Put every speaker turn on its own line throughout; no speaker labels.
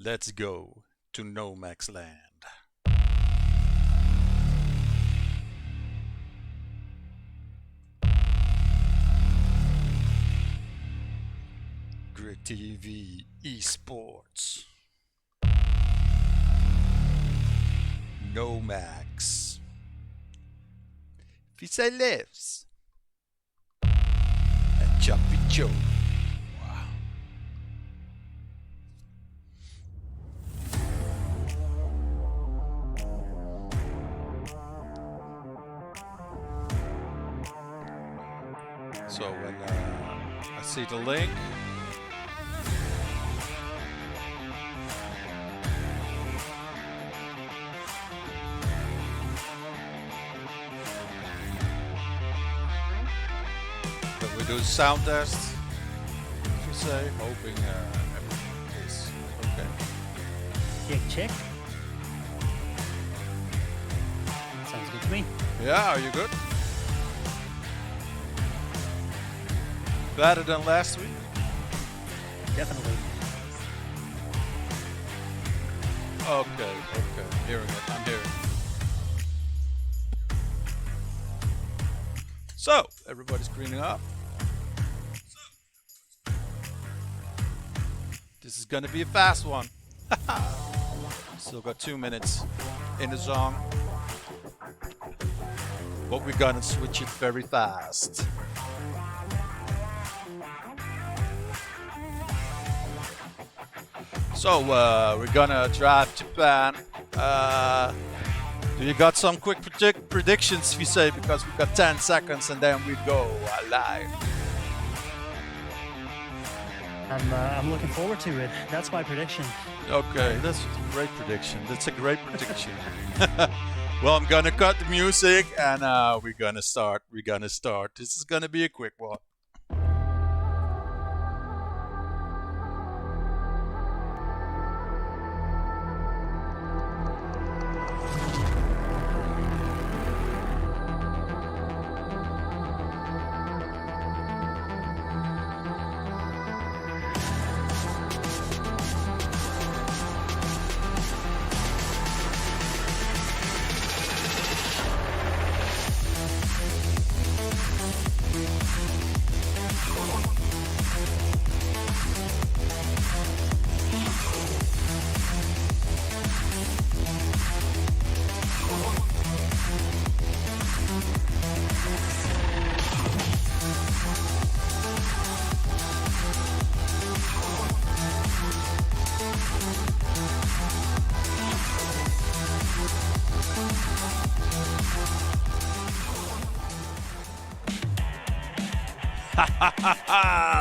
Let's go to NOMEX land. GridTV Esports. NOMEX. Visa lives. And Jumpy Joe. Wow. So when I see the link, then we do sound test, as you say, hoping everything is okay.
Check. Sounds good to me.
Yeah, are you good? Better than last week?
Definitely.
Okay. Hearing it. I'm hearing it. So, everybody's greening up. This is gonna be a fast one. Still got 2 minutes in the song. But we're gonna switch it very fast. So we're gonna drive Japan. Do you got some quick predictions, we say, because we got 10 seconds and then we go live.
I'm looking forward to it. That's my prediction.
Okay, that's a great prediction. That's a great prediction. Well, I'm gonna cut the music and we're gonna start. This is gonna be a quick one.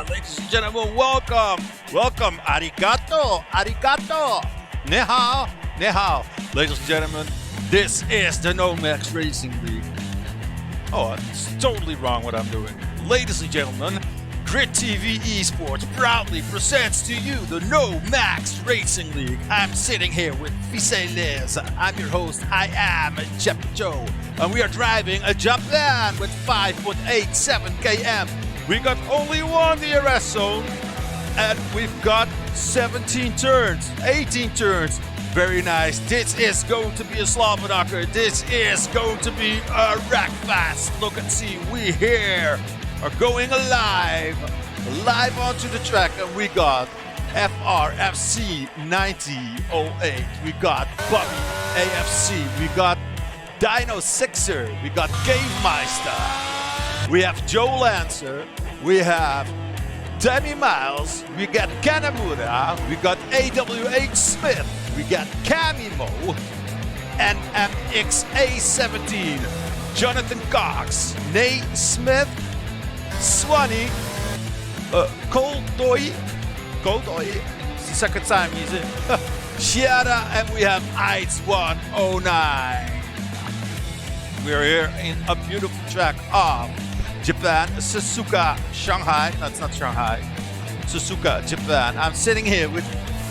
Ladies and gentlemen, welcome, arigato, ni hao. Ladies and gentlemen, this is the NOMEX Racing League. Oh, it's totally wrong what I'm doing. Ladies and gentlemen, GridTV Esports proudly presents to you the NOMEX Racing League. I'm sitting here with Viseles. I'm your host. I am Jeff Joe, and we are driving a Japan with 5.87 km. We got only one DRS zone, and we've got 17 turns, 18 turns. Very nice. This is going to be a slobberknocker. This is going to be a wreck fast. Look and see, we here are going live onto the track, and we got FRFC 9008. We got Bobby AFC. We got Dino Sixer. We got Game Meister. We have Joe Lancer, we have Demi Miles, we got Kanamura, we got AWH Smith, we got Kamimo, and MXA17, Jonathan Cox, Nate Smith, Swanee, Coldoi, it's the second time he's in, Shiara, and we have Ice 109. We're here in a beautiful track of Japan, Suzuka, Shanghai. No, it's not Shanghai. Suzuka, Japan. I'm sitting here with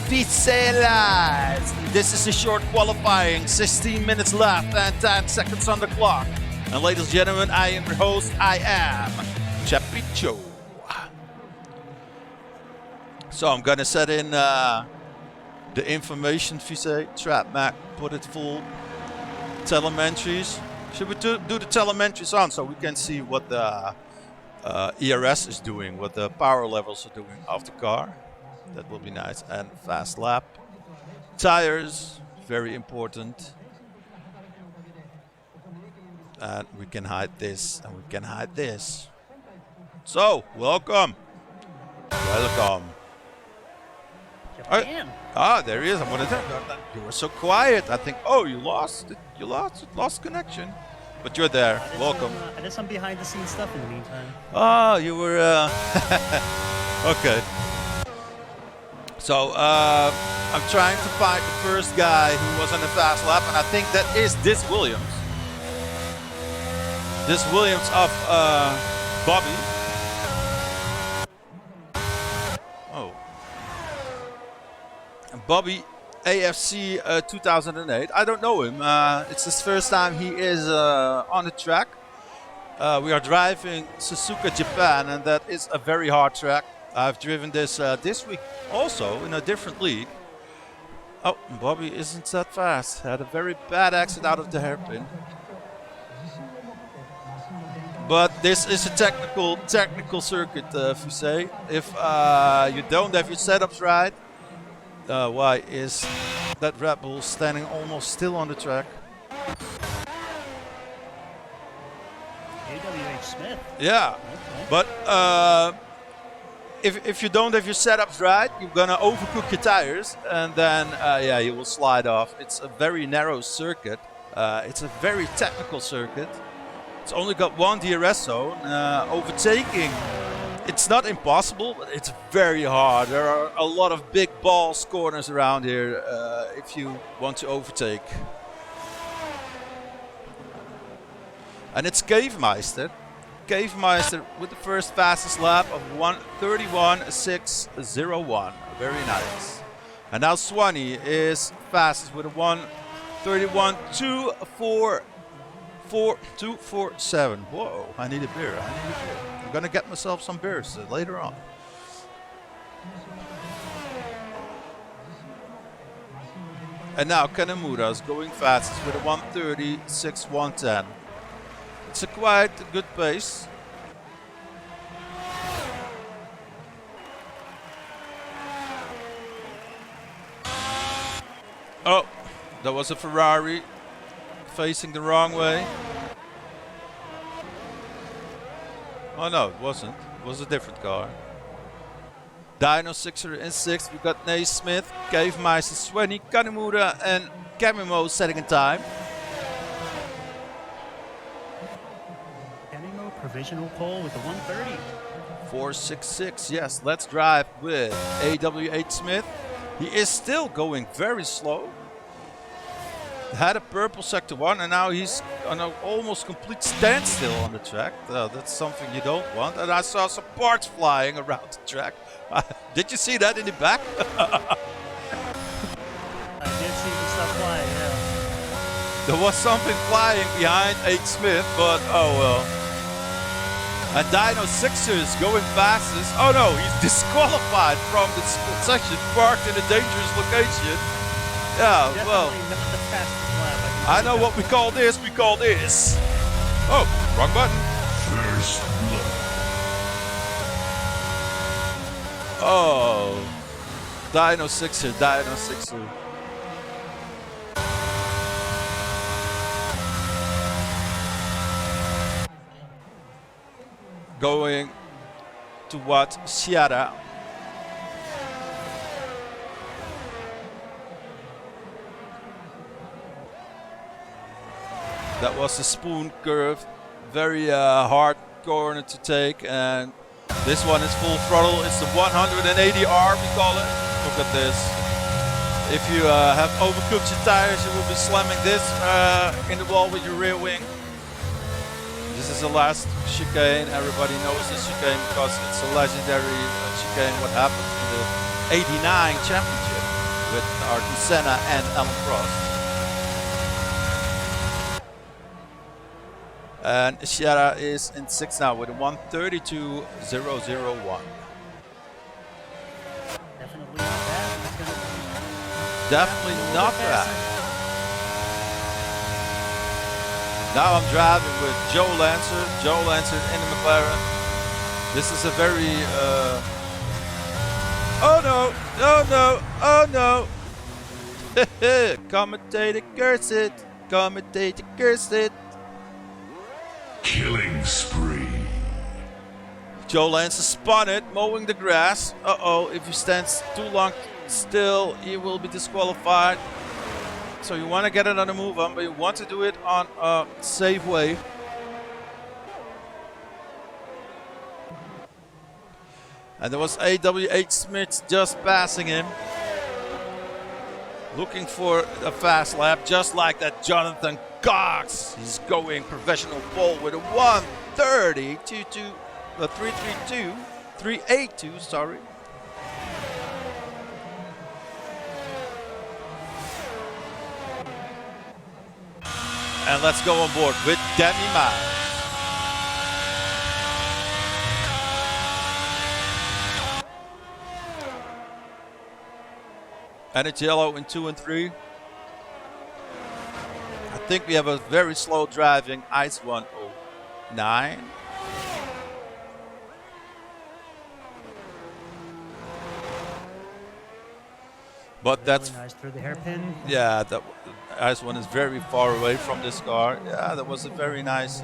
Viseles. This is a short qualifying, 16 minutes left and 10 seconds on the clock. And ladies and gentlemen, I am your host. I am Chappy Joe. So I'm gonna set in The information fusée, trap map, put it full. Telemetries. Should we do the telemetries on so we can see what the ERS is doing, what the power levels are doing of the car? That will be nice. And fast lap. Tires, very important. And we can hide this and we can hide this. So, welcome. Welcome. There he is. I'm gonna tell you. You were so quiet. I think, oh, you lost connection. But you're there. Welcome.
I did some behind the scenes stuff in the meantime.
Oh, you were, okay. So, I'm trying to find the first guy who was on the fast lap, and I think that is this Williams. This Williams of Bobby. Oh. Bobby AFC 2008. I don't know him. It's his first time he is on the track. We are driving Suzuka Japan, and that is a very hard track. I've driven this this week also in a different league. Oh, Bobby isn't that fast. Had a very bad exit out of the hairpin. But this is a technical circuit, Fusée. If you don't have your setups right, why is that Red Bull standing almost still on the track?
AWH Smith.
Yeah, okay. But if you don't have your setups right, you're gonna overcook your tires, and then yeah, you will slide off. It's a very narrow circuit. It's a very technical circuit. It's only got one DRS zone. Overtaking, it's not impossible, but it's very hard. There are a lot of big balls corners around here if you want to overtake. And it's Cavemeister. Cavemeister with the first fastest lap of 1:31.601. Very nice. And now Swanee is fastest with a 1:31.247. Whoa, I need a beer. I'm gonna get myself some beers later on. And now Kanemura is going fastest with a 1:36.110. It's a quite good pace. Oh, that was a Ferrari facing the wrong way. Oh no, it wasn't. It was a different car. Dino 6er in 6th. We got Naismith, Cavemeister, Swanee, Kanemura, and Kamimo setting in time.
Provisional pole with the 130.
4.66. Yes, let's drive with AWH Smith. He is still going very slow. Had a purple sector 1, and now he's on an almost complete standstill on the track. That's something you don't want. And I saw some parts flying around the track. Did you see that in the back?
I did see the stuff flying, yeah.
There was something flying behind H. Smith, but oh well. And Dino 6er is going fastest. Oh no, he's disqualified from the section, parked in a dangerous location. Yeah,
definitely
well,
not the fastest lap.
I know what we call this. We call this. Oh, wrong button.
First blood.
Oh, Dino 6er, Dino 6er. Going to what? Sierra. That was a spoon curve, very hard corner to take, and this one is full throttle. It's the 180R, we call it. Look at this. If you have overcooked your tires, you will be slamming this in the wall with your rear wing. This is the last chicane. Everybody knows this chicane because it's a legendary chicane. What happened in the '89 championship with Ayrton Senna and Alan Prost. And Sierra is in 6th now with a 1:32.001.
Definitely not bad.
definitely not bad. Now I'm driving with Joe Lancer in the McLaren. This is a very, oh no, oh no, oh no. Commentator, curse it. Commentator, curse it.
Killing spree.
Joe Lancer spun it, mowing the grass. Uh-oh, if he stands too long still, he will be disqualified. So you want to get another move on, but you want to do it on a safe way. And there was AWH Smith just passing him. Looking for a fast lap, just like that Jonathan Cox. He's going professional pole with a 382, sorry. And let's go on board with Demi Miles. And it's yellow in 2 and 3. I think we have a very slow driving Ice 109. But that's
really nice through the hairpin.
Yeah, the Ice 1 is very far away from this car. Yeah, that was a very nice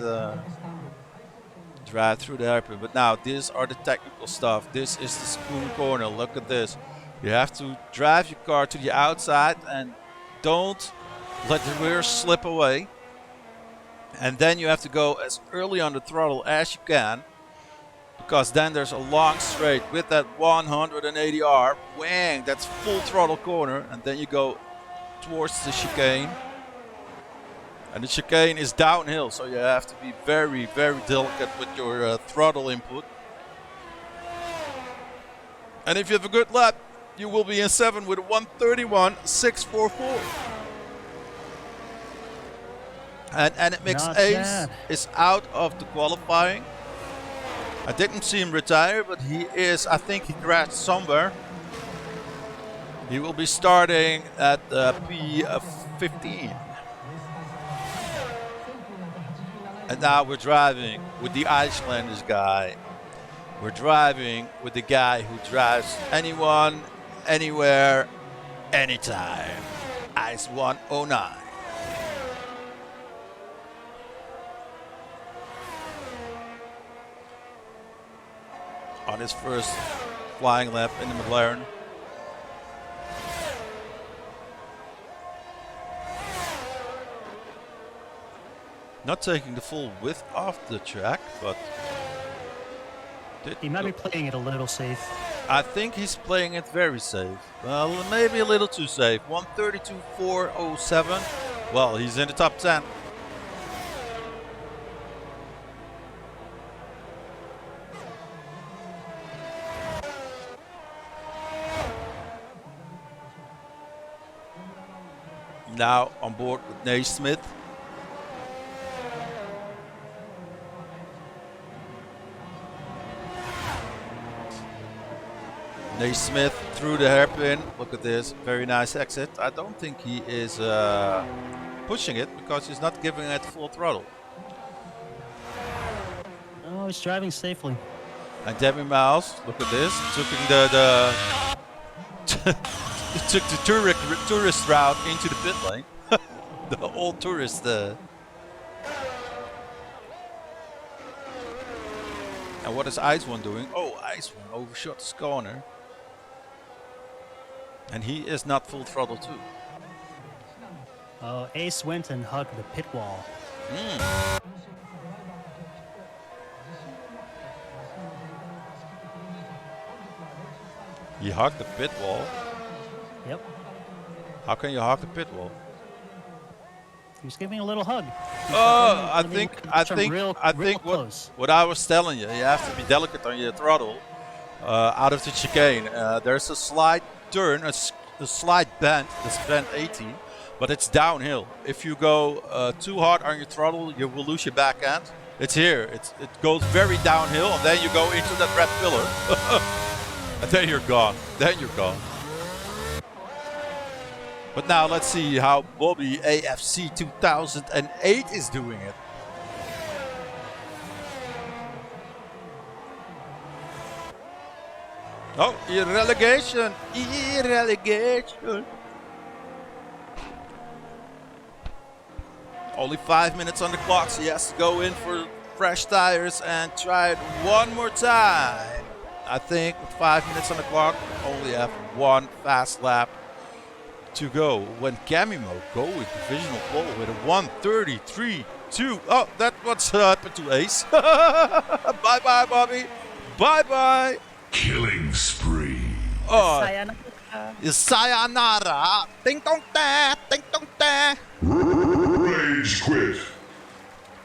drive through the hairpin. But now these are the technical stuff. This is the spoon corner. Look at this. You have to drive your car to the outside and don't let the rear slip away. And then you have to go as early on the throttle as you can, because then there's a long straight with that 180R. Whang, that's full throttle corner. And then you go towards the chicane. And the chicane is downhill, so you have to be very, very delicate with your throttle input. And if you have a good lap, you will be in 7 with a 131.644. And NOMEX
Not
Ace
bad.
is out of the qualifying. I didn't see him retire, but he is, I think he crashed somewhere. He will be starting at P15. And now we're driving with the Icelanders guy. We're driving with the guy who drives anyone, anywhere, anytime. Ice 109. On his first flying lap in the McLaren. Not taking the full width off the track, but
He might be playing it a little safe.
I think he's playing it very safe. Well, maybe a little too safe. 132.407. Well, he's in the top 10. Now on board with Naismith. Naismith through the hairpin. Look at this, very nice exit. I don't think he is pushing it because he's not giving it full throttle.
Oh, he's driving safely.
And Demi Miles, look at this, taking he took the tourist route into the pit lane. The old tourist. And what is Ice One doing? Oh, Ice One overshot his corner. And he is not full throttle too.
Oh, Ace went and hugged the pit wall.
He hugged the pit wall.
Yep.
How can you hug the pit wall?
He was giving a little hug.
Oh, I think
real close.
what I was telling you, you have to be delicate on your throttle out of the chicane. There's a slight turn, a slight bend, this bend 80, but it's downhill. If you go too hard on your throttle, you will lose your back end. It's here. It goes very downhill, and then you go into that red pillar. And then you're gone. Then you're gone. But now let's see how Bobby AFC 2008 is doing it. Oh, relegation! Relegation! Only 5 minutes on the clock, so he has to go in for fresh tires and try it one more time. I think with 5 minutes on the clock, only have one fast lap to go. When Camimo going divisional pole with a 1:33.2. Oh, that's what's happened to Ace. Bye bye, Bobby. Bye bye.
Killing spree.
Oh,
Sayonara.
sayonara. Ding dong da, ding dong da.
Rage quit.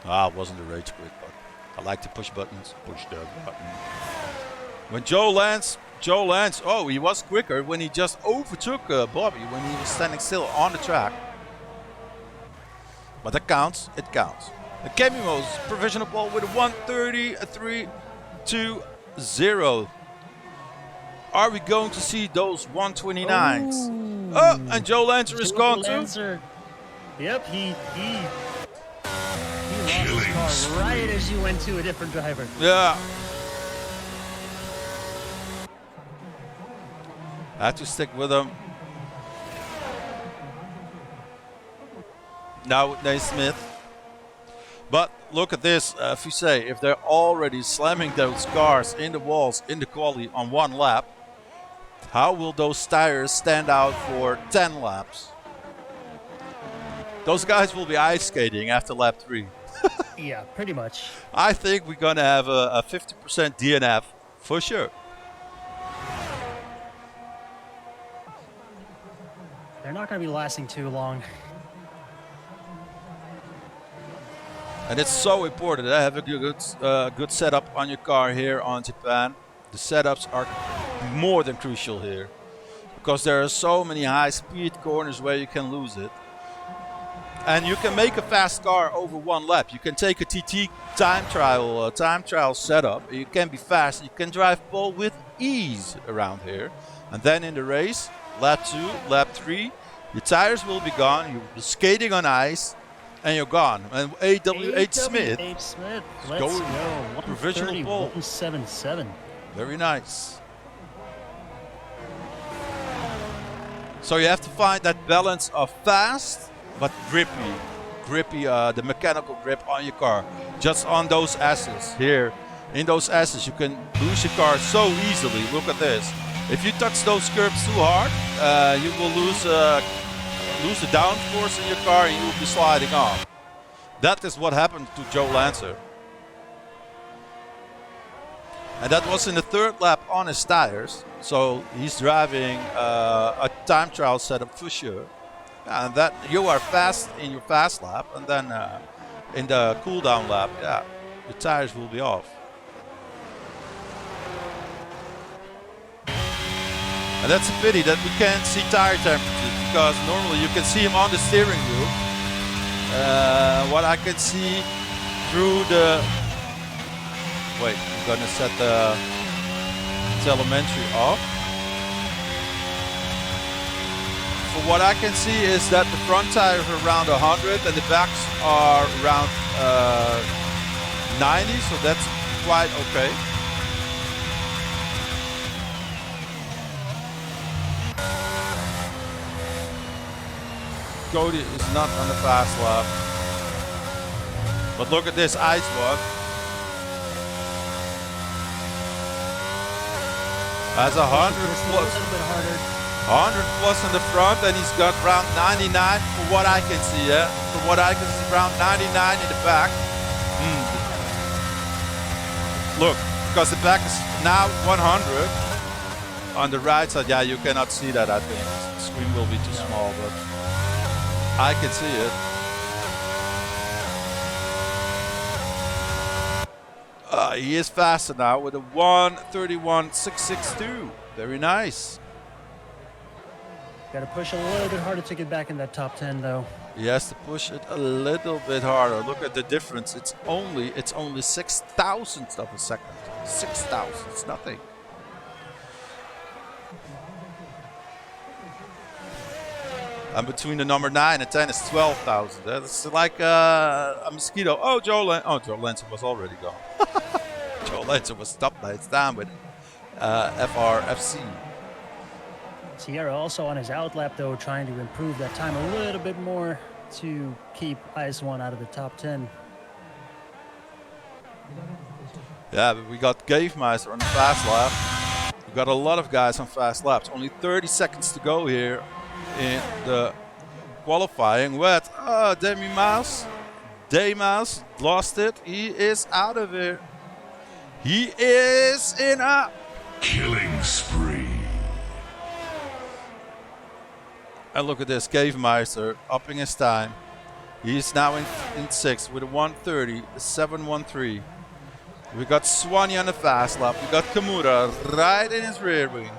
Ah, it wasn't a rage quit, but I like to push buttons. Push that button. When Joe lands, oh, he was quicker when he just overtook Bobby when he was standing still on the track. But that counts, it counts. The Camimo's provisional pole with a 1:30.320. Are we going to see those 129s?
Ooh.
Oh, and Joe Lancer is gone too.
Yep, he lost
Killing
his car
spree.
right as you went to a different driver.
Yeah. I had to stick with him. Now with Naismith. But look at this, Fusey, if they're already slamming those cars in the walls in the quali on one lap, how will those tires stand out for 10 laps? Those guys will be ice skating after lap 3.
Yeah, pretty much.
I think we're gonna have a 50% DNF for sure.
They're not going to be lasting too long.
And it's so important to have a good setup on your car here on Japan. The setups are more than crucial here, because there are so many high-speed corners where you can lose it. And you can make a fast car over one lap. You can take a TT time trial setup. You can be fast. You can drive pole with ease around here. And then in the race, lap 2, lap 3, your tires will be gone. You'll be skating on ice, and you're gone. And AW8 Smith
Let's
going
go.
provisional pole.
1:30.177.
Very nice. So you have to find that balance of fast but grippy, the mechanical grip on your car. Just on those S's here. In those S's you can lose your car so easily. Look at this. If you touch those curbs too hard, you will lose the downforce in your car and you will be sliding off. That is what happened to Joe Lancer. And that was in the 3rd lap on his tires. So he's driving a time trial setup for sure. And that you are fast in your fast lap, and then in the cool down lap, yeah, the tires will be off. And that's a pity that we can't see tire temperatures, because normally you can see him on the steering wheel. What I can see through the... Wait, I'm gonna set the telemetry off. For what I can see is that the front tires are around 100 and the backs are around 90, so that's quite okay. Cody is not on the fast lap. But look at this ice walk. That's 100 plus. 100 plus in the front, and he's got around 99 for what I can see, yeah? For what I can see, around 99 in the back. Look, because the back is now 100. On the right side, yeah, you cannot see that, I think. The screen will be too small, but I can see it. He is faster now with a 1:31.662. Very nice.
Got to push a little bit harder to get back in that top 10, though.
He has to push it a little bit harder. Look at the difference. It's only 6 thousandths of a second. 6 thousandths, nothing. And between the number 9 and 10 is 12,000. That's like a mosquito. Oh, Joe Lancer was already gone. Joe Lancer was stopped by its time with FRFC.
Sierra also on his outlap, though, trying to improve that time a little bit more to keep IS-1 out of the top 10.
Yeah, but we got Gavemeister on the fast lap. We got a lot of guys on fast laps. Only 30 seconds to go here in the qualifying. Wet. Daymouse lost it. He is out of here. He is in a
Killing spree.
And look at this, Gavemeister upping his time. He's now in 6th with a 1:30, a 7:13. We got Swanee on the fast lap. We got Kimura right in his rear wing.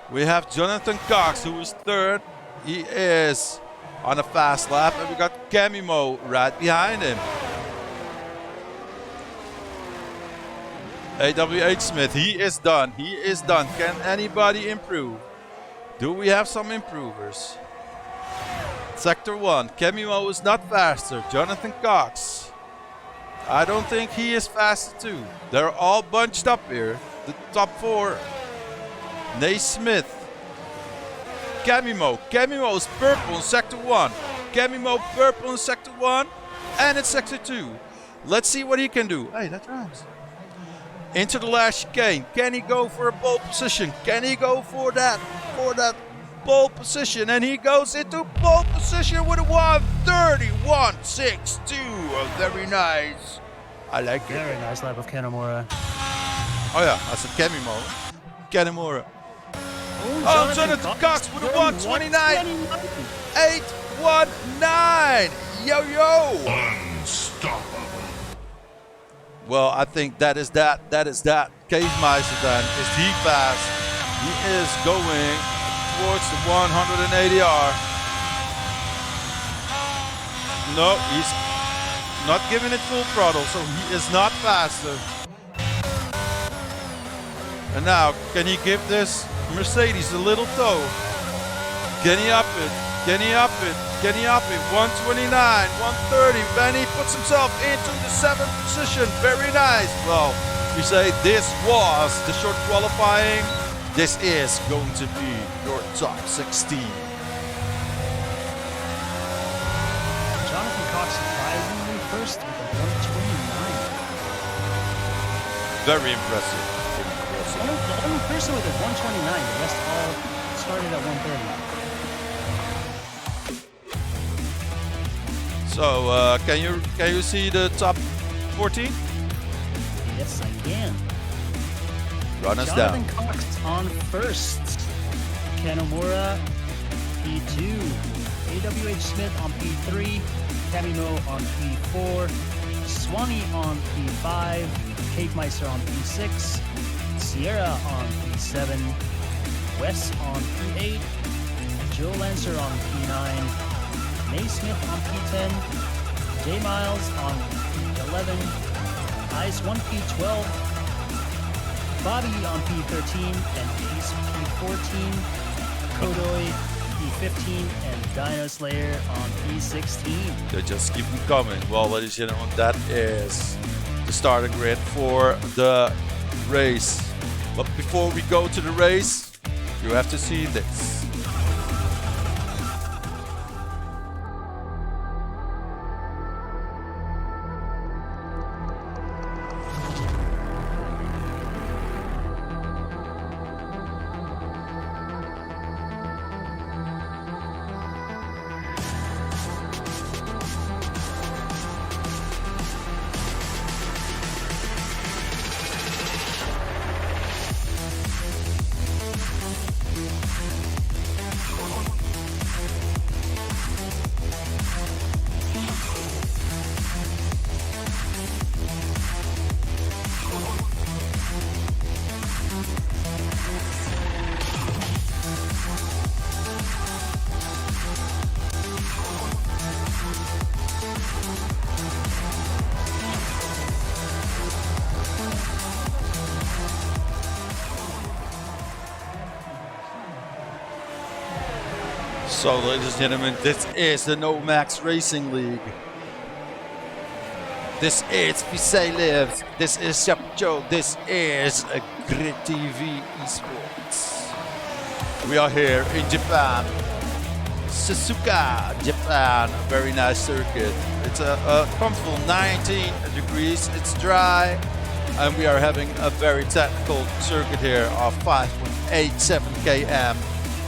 We have Jonathan Cox, who is 3rd. He is on a fast lap. And we got Camimo right behind him. AWH Smith, he is done. He is done. Can anybody improve? Do we have some improvers? Sector 1, Camimo is not faster. Jonathan Cox, I don't think he is faster too. They're all bunched up here. The top 4. Naismith. Camimo. Camimo is purple in Sector 1. Camimo purple in Sector 1 and in Sector 2. Let's see what he can do. Hey, that rhymes. Into the last chicane. Can he go for a pole position? Can he go for that pole position? And he goes into pole position with a 1:31.62. Very nice. I like it.
Very nice lap of Kanemaru.
Oh yeah, that's a Camimo. Kanemaru. Oh, Jonathan Cox with a 1:29.819. Yo yo.
Unstoppable.
Well, I think that is that. Gavemeister then. Is he fast? He is going towards the 180R. No, he's not giving it full throttle, so he is not faster. And now, can he give this Mercedes a little tow? Can he up it? Can he up it? Can he up it? 129, 130. Then he puts himself into the 7th position. Very nice. Well, we say this was the short qualifying. This is going to be your top 16.
Jonathan Cox surprisingly first with a 129.
Very impressive.
The only person with a 129, the rest all started at 130.
So can you see the top 14?
Yes, I can.
Run us
Jonathan
down.
Cox on first. Kanemaru P2. AWH Smith on P3. Camino on P4. Swanee on P5. Gavemeister on P6. Sierra on P7. Wes on P8. Joe Lancer on P9. Naismith on P10, J Miles on P11, IS-1 P12, Bobby on P13, and Ace P14, Kodoi P15, and Dino Slayer on P16.
They just keep them coming. Well, ladies and gentlemen, that is the starting grid for the race. But before we go to the race, you have to see this. So, ladies and gentlemen, this is the NOMEX Racing League. This is Visay Lives. This is Shapucho. This is a GridTV Esports. We are here in Japan. Suzuka, Japan. Very nice circuit. It's a comfortable 19 degrees. It's dry. And we are having a very technical circuit here of 5.87 km.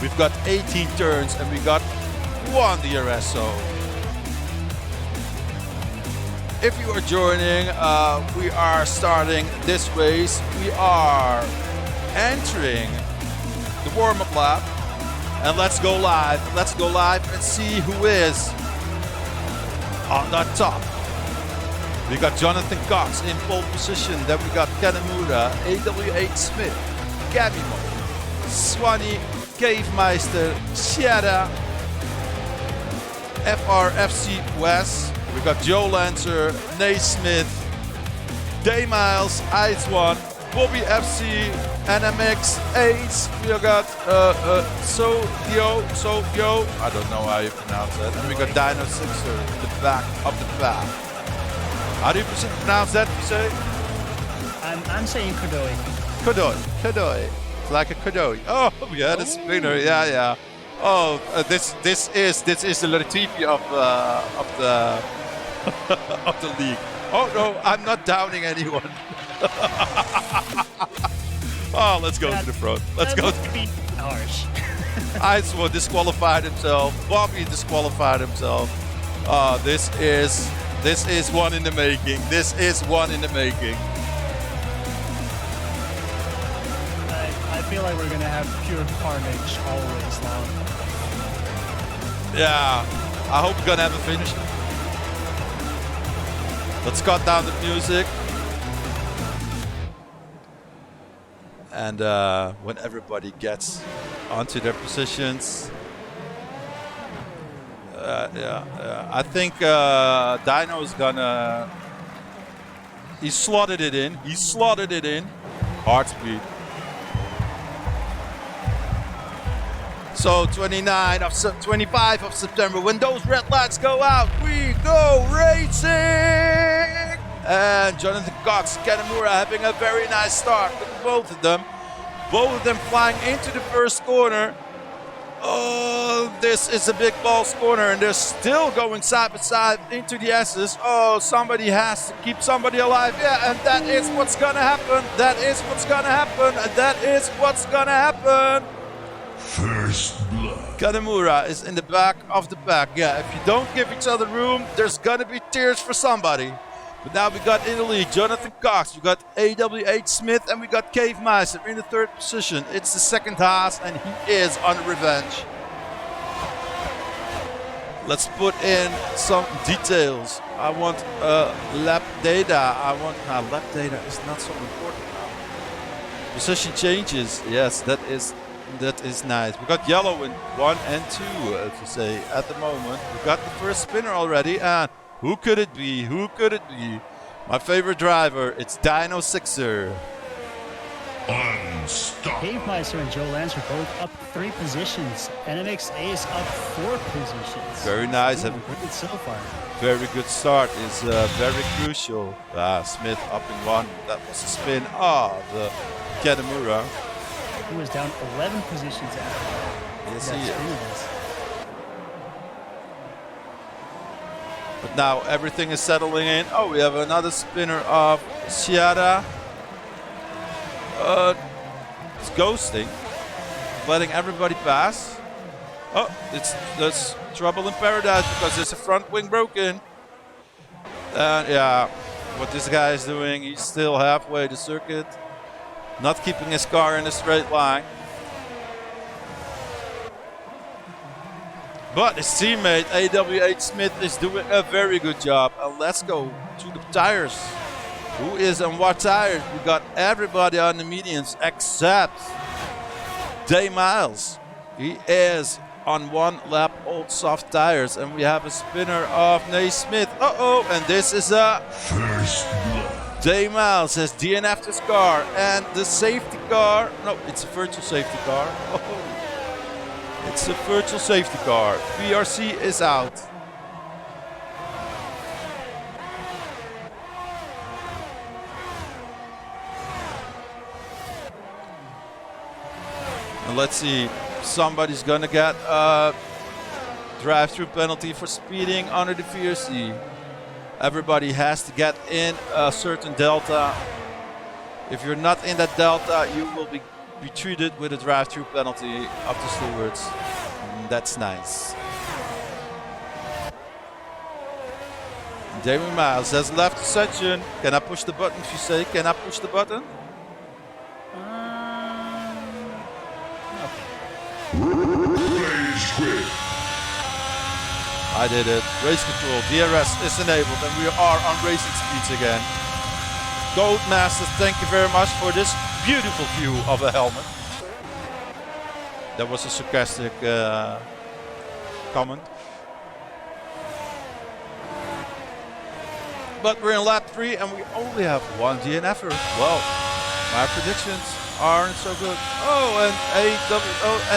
We've got 18 turns and we got one DRS zone. If you are joining, we are starting this race. We are entering the warm-up lap. And let's go live. Let's go live and see who is on the top. We got Jonathan Cox in pole position. Then we got Kanemura, AW8 Smith, Camimo, Swanee, Cavemeister, Sierra, FRFC West. We got Joe Lancer, Naismith, Day Miles, Ice One, Bobby FC, NMX, Ace. We got Sofio, I don't know how you pronounce that. And we got Dino Sixer in the back of the pack. How do you pronounce that, you say?
I'm saying Kodoi.
Kodoi. It's like a Kodoi. Oh, yeah, the spinner. Yeah. Oh, this is the Latifi of the of the league. Oh no, I'm not downing anyone. Oh, let's go to the front. Let's go.
Harsh.
Icewood disqualified himself. Bobby disqualified himself. This is one in the making. This is one in the making.
I feel like we're gonna have pure carnage always long.
Yeah, I hope we're gonna have a finish. Let's cut down the music. And when everybody gets onto their positions, I think Dino is gonna. He slotted it in. Hard speed. So 25 of September, when those red lights go out, we go racing! And Jonathan Cox, Kanemura having a very nice start with both of them. Both of them flying into the first corner. Oh, this is a big balls corner and they're still going side by side into the S's. Oh, somebody has to keep somebody alive. Yeah, and that is what's gonna happen. That is what's gonna happen. And that is what's gonna happen.
First blood.
Kanemura is in the back of the pack. Yeah, if you don't give each other room, there's gonna be tears for somebody. But now we got in the lead Jonathan Cox, we got AW8 Smith, and we got Cavemeister in the third position. It's the second Haas, and he is on revenge. Let's put in some details. I want lap data. Lap data is not so important now. Position changes. Yes, that is nice. We got yellow in 1 and 2, to say, at the moment. We got the first spinner already, and who could it be? Who could it be? My favorite driver, it's Dino Sixer.
Unstoppable.
Cavemeister and Joe Lancer both up 3 positions. NMX is up 4 positions.
Very nice.
Good so far.
Very good start is very crucial. Smith up in 1. That was a spin of Kanemura.
He was down 11 positions after.
Yes, he is. But now everything is settling in. Oh, we have another spinner of Sierra. It's ghosting, letting everybody pass. Oh, there's trouble in paradise because there's a front wing broken. And yeah, what this guy is doing, he's still halfway the circuit. Not keeping his car in a straight line. But his teammate AW8 Smith is doing a very good job. And let's go to the tires. Who is on what tires? We got everybody on the mediums except Day Miles. He is on 1 lap old soft tires. And we have a spinner of Naismith. Uh-oh, and this is a
First blood.
Day Miles has DNF'd his car, and the safety car, no, it's a virtual safety car. Oh. It's a virtual safety car. VRC is out. And let's see, somebody's gonna get a drive-through penalty for speeding under the VRC. Everybody has to get in a certain delta. If you're not in that delta, you will be treated with a drive-through penalty up to stewards. That's nice. Damien Miles has left the section. Can I push the button if you say, can I push the button? I did it. Race control, DRS is enabled and we are on racing speeds again. Goldmaster, thank you very much for this beautiful view of a helmet. That was a sarcastic comment. But we're in lap 3 and we only have one DNF'er. Well, my predictions aren't so good. Oh, and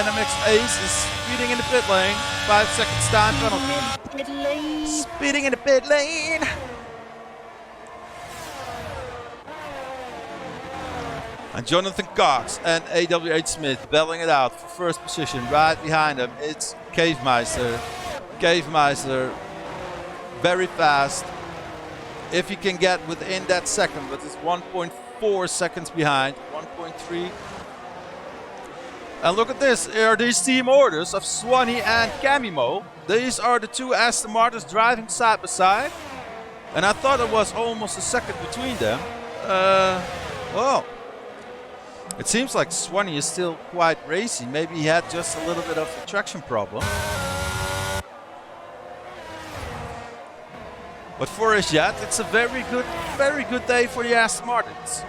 NOMEX Ace is speeding in the pit lane. 5 seconds time penalty. Speeding in the pit lane. And Jonathan Cox and AWH Smith battling it out for first position. Right behind them, it's Cavemeister. Cavemeister, very fast. If he can get within that second, but it's 1.4 seconds behind, 1.3. And look at this, are these team orders of Swanee and Camimo. These are the two Aston Martins driving side by side. And I thought it was almost a second between them. Well, it seems like Swanee is still quite racy. Maybe he had just a little bit of a traction problem. But for us yet, it's a very good day for the Aston Martins.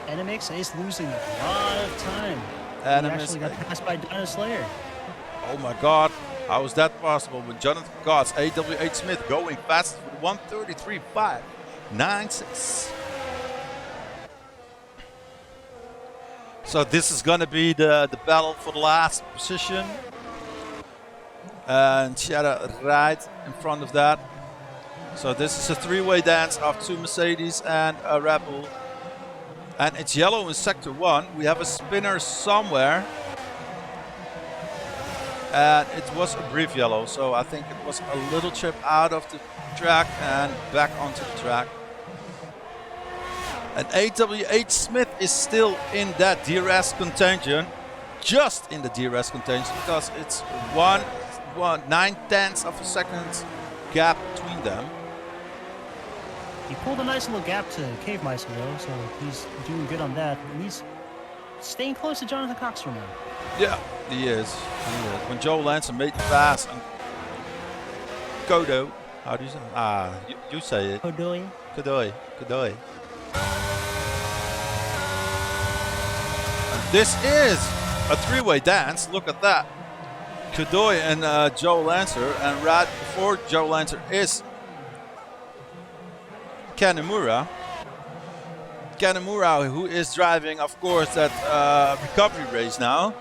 NOMEX is losing a lot of time. He actually got passed by Dennis Slayer.
Oh my God, how is that possible? With Jonathan Cox, AWH Smith going fast with 1:33.596. So this is going to be the battle for the last position. And Chiara right in front of that. So this is a three-way dance of two Mercedes and a Red Bull. And it's yellow in sector 1. We have a spinner somewhere. And it was a brief yellow, so I think it was a little chip out of the track and back onto the track. And AWH Smith is still in that DRS contention. Just in the DRS contention, because it's 9/10 of a second gap between them.
He pulled a nice little gap to Cavemeister though, so he's doing good on that. And he's staying close to Jonathan Cox for now.
Yeah, he is. When Joe Lancer made the pass and Kodo, how do you say it? You say it.
Kodoi.
Kodoi. This is a three-way dance. Look at that. Kodoi and Joe Lancer, and right before Joe Lancer is Kanemura. Kanemura, who is driving, of course, that recovery race now.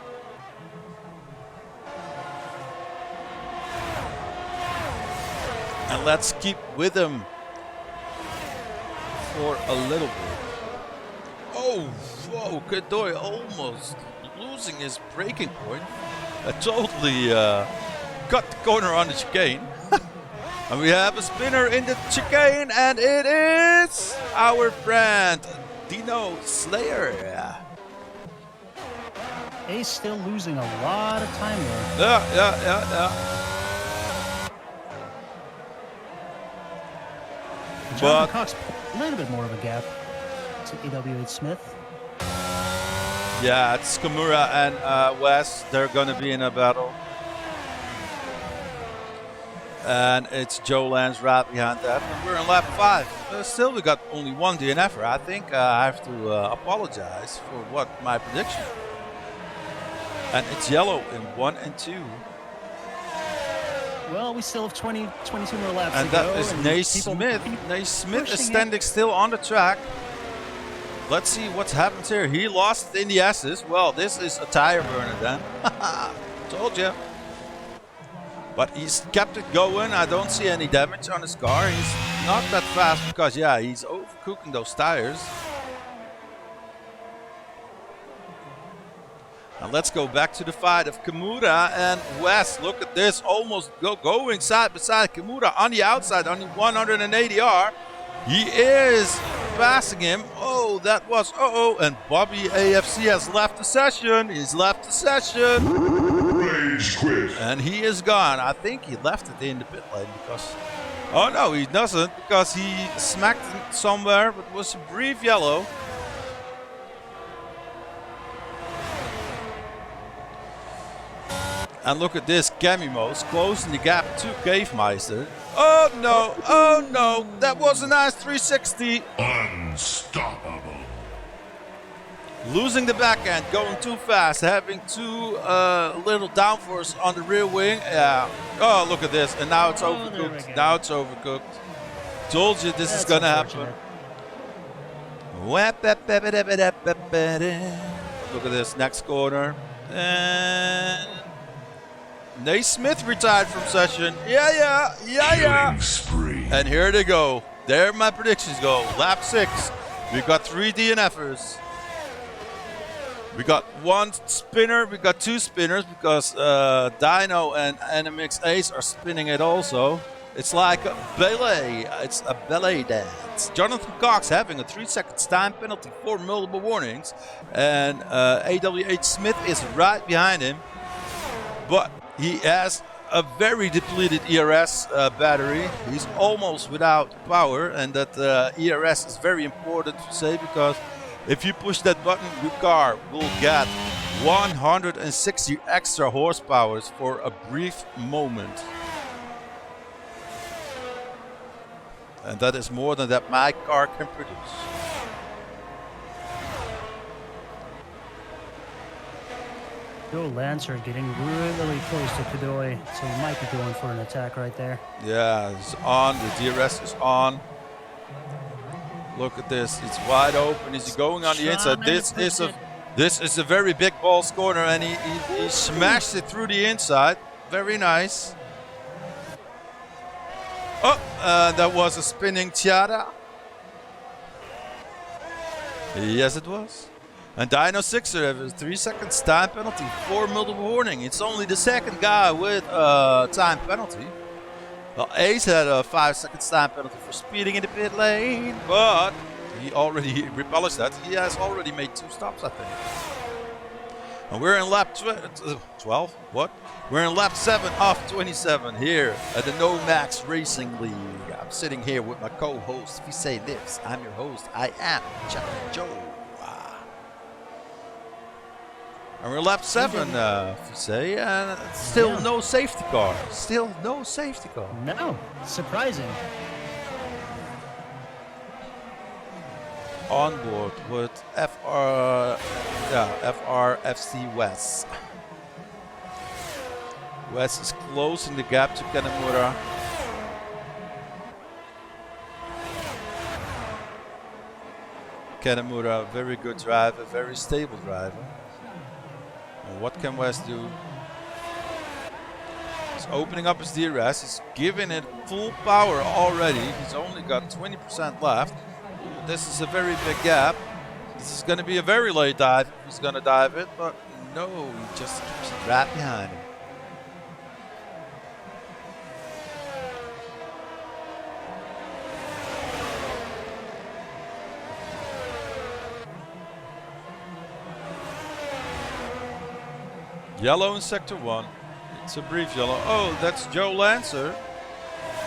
And let's keep with him for a little bit. Oh, whoa, Kodoi almost losing his braking point. Totally cut the corner on the chicane. And we have a spinner in the chicane, and it is our friend Dino Slayer.
Ace still losing a lot of time there.
Yeah.
Jonathan Cox, a little bit more of a gap to AWH Smith.
Yeah, it's Kimura and Wes. They're going to be in a battle. And it's Joe Lance right behind that. And we're in lap 5. Still, we got only one DNF'er. I think I have to apologize for what my prediction. And it's yellow in 1 and 2.
Well, we still have 22 more laps
and
to go.
And that is Nace Smith. Nace Smith is standing still on the track. let's see what's happened here. He lost in the S's. Well, this is a tire burner then. Told you. But he's kept it going. I don't see any damage on his car. He's not that fast because, yeah, he's overcooking those tires. And let's go back to the fight of Kimura and Wes. Look at this, almost going side by side. Kimura on the outside, only 180R. He is passing him. Oh, that was and Bobby AFC has left the session. He's left the session.
Rage quit.
And he is gone. I think he left it in the pit lane because... Oh no, he doesn't, because he smacked him somewhere, but it was a brief yellow. And look at this, Camimo's closing the gap to Cavemeister. Oh no, that was a nice 360.
Unstoppable.
Losing the back end, going too fast, having too little downforce on the rear wing. Yeah. Oh, look at this, and now it's overcooked. Now it's overcooked. Told you this is gonna happen. Look at this, next corner. And Naismith retired from session. Yeah.
Killing spree.
And here they go. There my predictions go. Lap 6. We got 3 DNFers. We got 1 spinner. We got 2 spinners because Dino and NOMEX Ace are spinning it also. It's like a ballet. It's a ballet dance. Jonathan Cox having a 3-second time penalty for multiple warnings. And AWH Smith is right behind him. But he has a very depleted ERS battery. He's almost without power, and that ERS is very important to say, because if you push that button, your car will get 160 extra horsepower for a brief moment. And that is more than that my car can produce.
Joe Lancer getting really close to Kadoi, so he might be going for an attack right there.
Yeah, it's on. The DRS is on. Look at this. It's wide open. Is he going on the inside? This is a very big balls corner, and he smashed it through the inside. Very nice. Oh, that was a spinning Tiara. Yes, it was. And Dino Sixer has a 3-second time penalty for multiple warning. It's only the second guy with a time penalty. Well, Ace had a 5-second time penalty for speeding in the pit lane, but he already repolished that. He has already made 2 stops, I think. And we're in lap 12. What? We're in lap 7 of 27 here at the NOMEX Racing League. I'm sitting here with my co-host, Vise Lives. I'm your host. I am Chapter Joe. And we're lap 7, Vise, and still no safety car. Still no safety car.
No, surprising.
On board with FRFC Wes. Wes is closing the gap to Kanamura. Kanamura, very good driver, very stable driver. And what can Wes do? He's opening up his DRS. He's giving it full power already. He's only got 20% left. Ooh, this is a very big gap. This is going to be a very late dive if he's going to dive it, but no, he just keeps it right behind him. Yellow in sector 1. It's a brief yellow. Oh, that's Joe Lancer.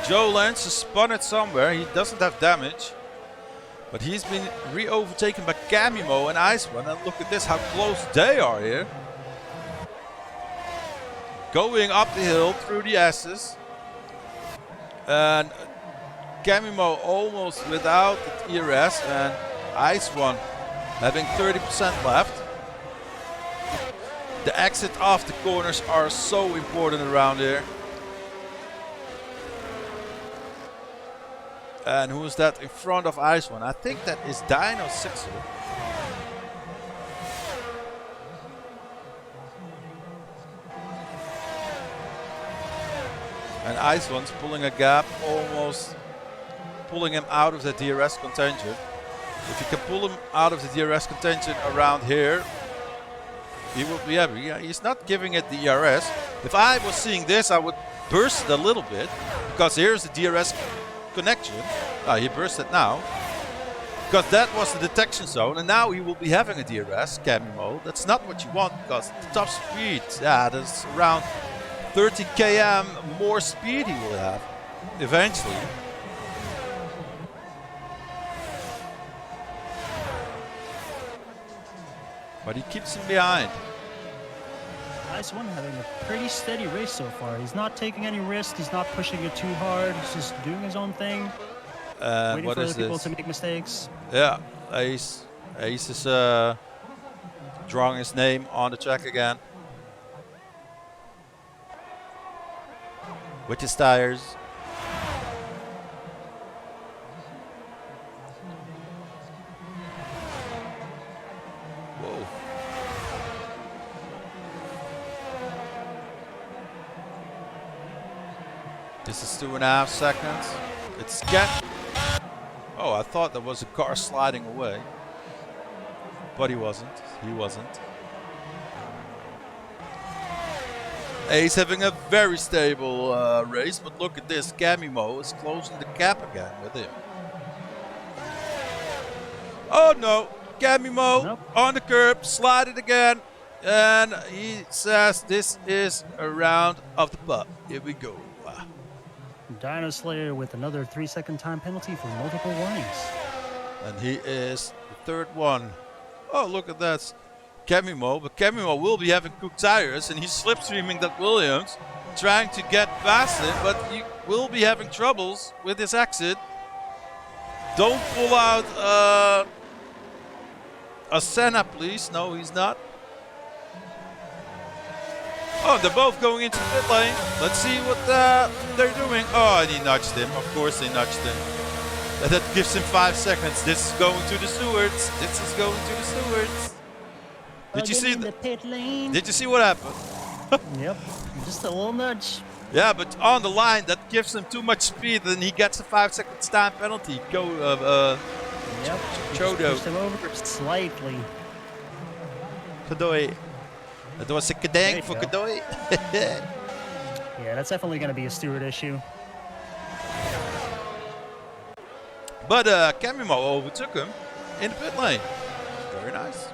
Joe Lancer spun it somewhere. He doesn't have damage. But he's been re-overtaken by Camimo and Ice One. And look at this, how close they are here. Going up the hill through the S's. And Camimo almost without the ERS. And Ice One having 30% left. The exit off the corners are so important around here. And who is that in front of Ice One? I think that is Dino Sixer. And Ice One's pulling a gap, almost pulling him out of the DRS contention. If you can pull him out of the DRS contention around here, he will be happy. Yeah, he's not giving it the ERS. If I was seeing this, I would burst it a little bit, because here's the DRS connection. He burst it now, because that was the detection zone, and now he will be having a DRS Camimo. That's not what you want, because the top speed, yeah, that's around 30 km more speed he will have eventually. But he keeps him behind.
Ice One having a pretty steady race so far. He's not taking any risks. He's not pushing it too hard. He's just doing his own thing. Waiting
what
for
is
other people
this?
to make mistakes.
Yeah, Ace is drawing his name on the track again. With his tires. Whoa. This is 2.5 seconds. It's Oh, I thought there was a car sliding away. But he wasn't. He wasn't. Ace having a very stable race, but look at this. Camimo is closing the gap again with him. Oh no! Camimo
Nope.
on the curb, slide it again. And he says this is a round of the pup. Here we go.
Dino Slayer with another 3-second time penalty for multiple warnings.
And he is the third one. Oh, look at that. Camimo, but Camimo will be having cooked tires, and he's slipstreaming that Williams, trying to get past it, but he will be having troubles with his exit. Don't pull out a Senna, please. No, he's not. Oh, they're both going into the pit lane. Let's see what they're doing. Oh, and he nudged him. Of course they nudged him. That gives him 5 seconds. This is going to the stewards. This is going to the stewards. Did you see
the pit lane?
Did you see what happened?
Yep, just a little nudge.
Yeah, but on the line, that gives him too much speed, and he gets a 5 second time penalty. Go,
Yep,
Chodo.
pushed him over slightly.
Kadooi. Dat was een kadang voor Kadooi.
Yeah, that's definitely going to be a steward issue.
But Camimo overtook him in the pit lane. Very nice.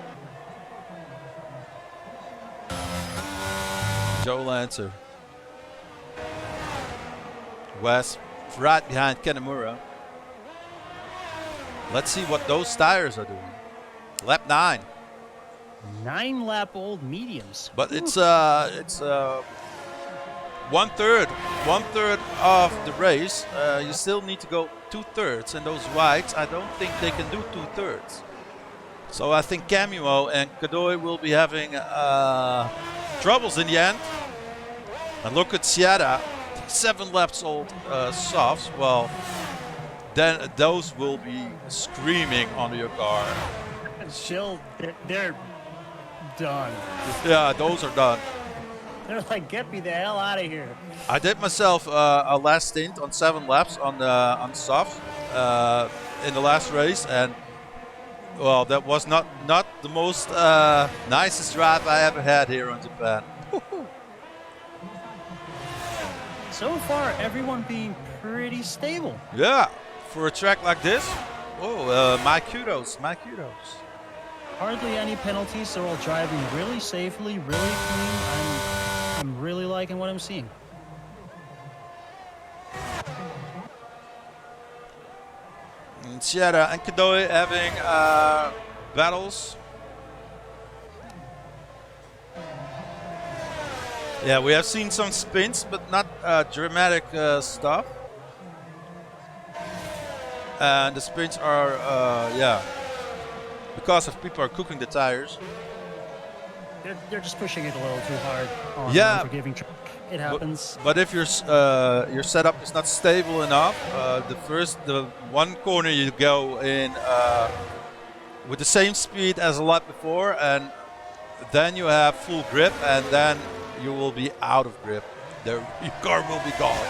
Joe Lancer. Wes right behind Kanamura. Let's see what those tires are doing. Lap 9.
9-lap-old mediums.
But it's 1/3 of the race. You still need to go 2/3, and those whites, I don't think they can do 2/3. So I think Camimo and Kadooi will be having troubles in the end. And look at Sierra, 7 laps old softs. Well, then those will be screaming on your car.
They're done.
Yeah, those are done.
They're like, get me the hell out of here.
I did myself a last stint on 7 laps on soft in the last race, and well, that was not the most nicest drive I ever had here in Japan.
So far, everyone being pretty stable.
Yeah, for a track like this. Whoa, my kudos, my kudos.
Hardly any penalties. They're all driving really safely, really clean. I'm really liking what I'm seeing.
And Sierra and Kadooi having battles. Yeah, we have seen some spins, but not dramatic stuff. And the spins are, yeah, because of people are cooking the tires.
They're just pushing it a little too hard on
Yeah.
unforgiving track. It happens.
But if your setup is not stable enough, the one corner you go in with the same speed as a lap before, and then you have full grip, and then you will be out of grip. Your car will be gone.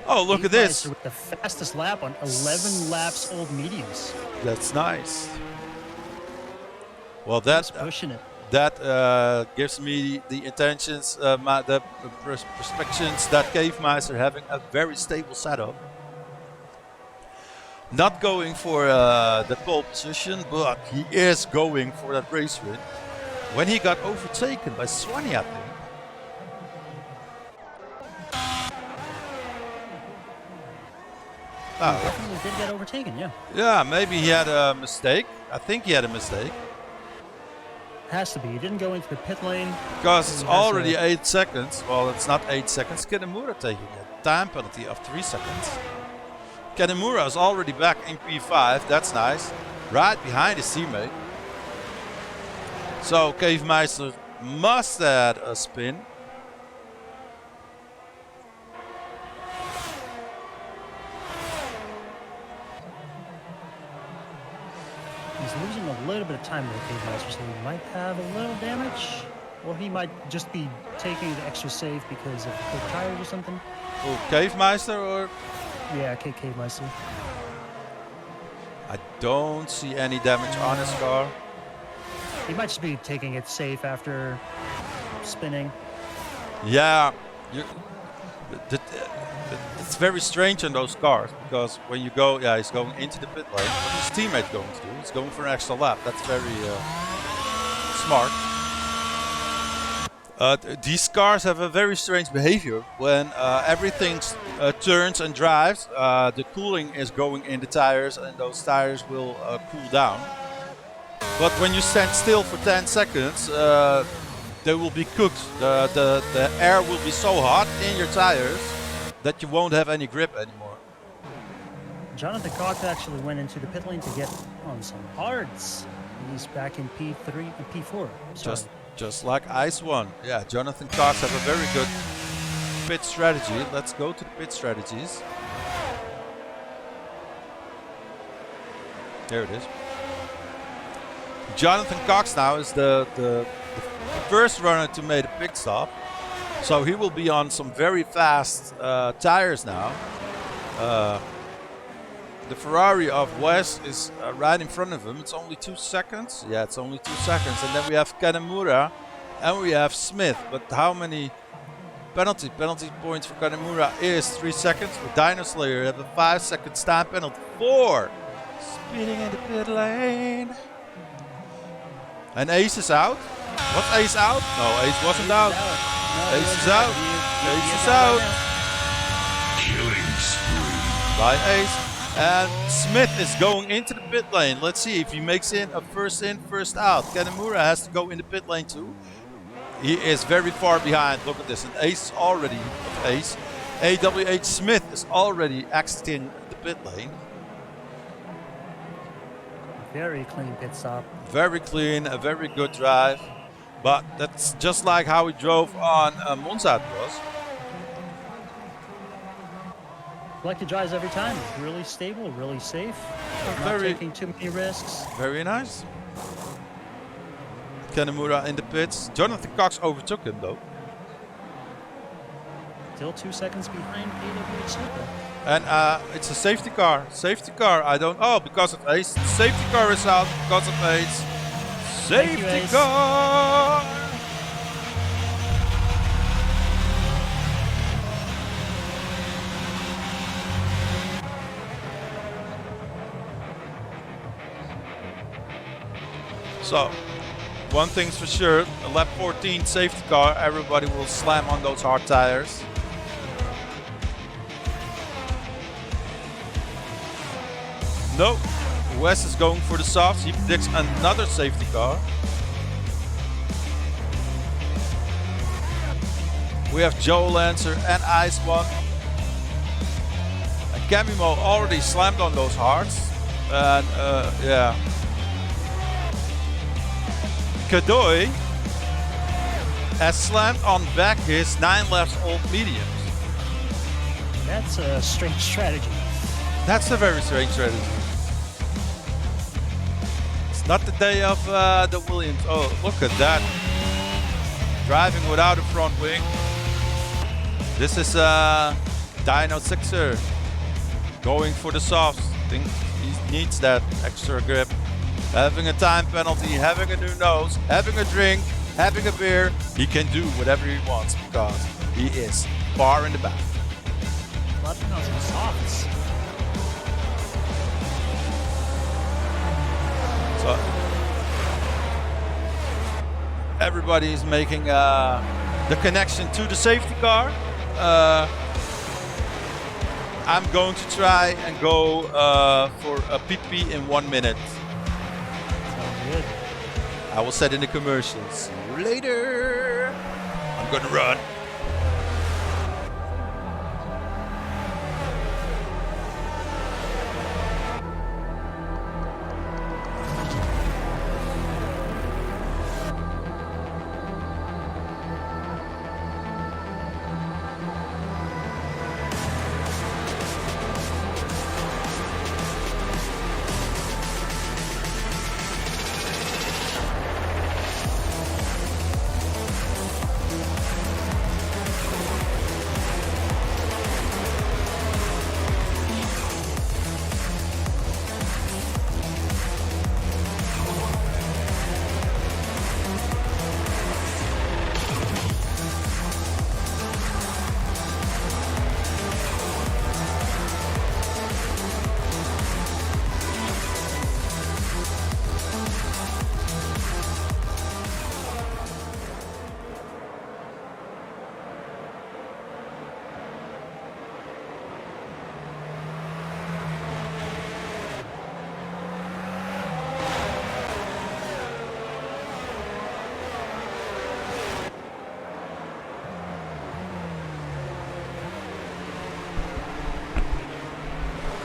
Oh, look at this.
With the fastest lap on 11 laps old mediums.
That's nice. Well,
Just pushing it.
that gives me the intentions, the perspectives that Cavemeister having a very stable setup. Not going for the pole position, but he is going for that race win. When he got overtaken by Swanee, I think.
He definitely did get overtaken, yeah.
Yeah, maybe he had a mistake. I think he had a mistake.
Has to be. He didn't go into the pit lane.
Because it's already 8 seconds. Well, it's not 8 seconds. Kanemura taking a time penalty of 3 seconds. Kanemura is already back in P5. That's nice. Right behind his teammate. So Cavemeister must add a spin.
He's losing a little bit of time with Cavemeister, so he might have a little damage. Or he might just be taking the extra save because of the tires or something.
Oh, Cavemeister or?
Yeah, Cavemeister.
I don't see any damage on his car.
He might just be taking it safe after spinning.
Yeah, it's very strange in those cars because when you go, yeah, he's going into the pit lane. What is his teammate going to do? He's going for an extra lap. That's very smart. These cars have a very strange behavior. When everything turns and drives, the cooling is going in the tires and those tires will cool down. But when you stand still for 10 seconds, they will be cooked. The air will be so hot in your tires that you won't have any grip anymore.
Jonathan Cox actually went into the pit lane to get on some hards. He's back in P3 and P4. Sorry.
Just like Ice One. Yeah, Jonathan Cox have a very good pit strategy. Let's go to the pit strategies. There it is. Jonathan Cox now is the first runner to make a pit stop. So he will be on some very fast tires now. The Ferrari of Wes is right in front of him. It's only 2 seconds. Yeah, it's only 2 seconds. And then we have Kanemura and we have Smith. But how many penalty points for Kanemura is 3 seconds. For Dino Slayer, have a 5-second time penalty. 4. Speeding in the pit lane. And Ace is out. Was Ace out? No, Ace wasn't out. Ace is out. Ace is out.
Killing spree.
By Ace. And Smith is going into the pit lane. Let's see if he makes in, first out. Kanemura has to go in the pit lane too. He is very far behind. Look at this. And Ace is already, AWH Smith is already exiting the pit lane.
Very clean pit stop.
Very clean, a very good drive. But that's just like how he drove on Monza it was.
Like he drives every time. He's really stable, really safe. Not taking too many risks.
Very nice. Kanemura in the pits. Jonathan Cox overtook him though.
Still 2 seconds behind AWH Suzuka.
And it's a safety car. Safety car. I don't. Oh, because of Ace. The safety car is out because of Ace. Safety car. So, one thing's for sure, a lap 14 safety car, everybody will slam on those hard tires. No, Wes is going for the softs, he predicts another safety car. We have Joe Lancer and Ice One. And Camimo already slammed on those hards. And yeah. Kadoy has slammed on back his 9 laps old mediums.
That's a strange strategy.
That's a very strange strategy. It's not the day of the Williams. Oh, look at that. Driving without a front wing. This is Dino Sixer going for the softs. Think he needs that extra grip. Having a time penalty, having a new nose, having a drink, having a beer. He can do whatever he wants because he is far in the back.
Left nose and softs.
So everybody is making the connection to the safety car. I'm going to try and go for a PP in 1 minute.
Sounds good.
I will set in the commercials. See you later. I'm gonna run.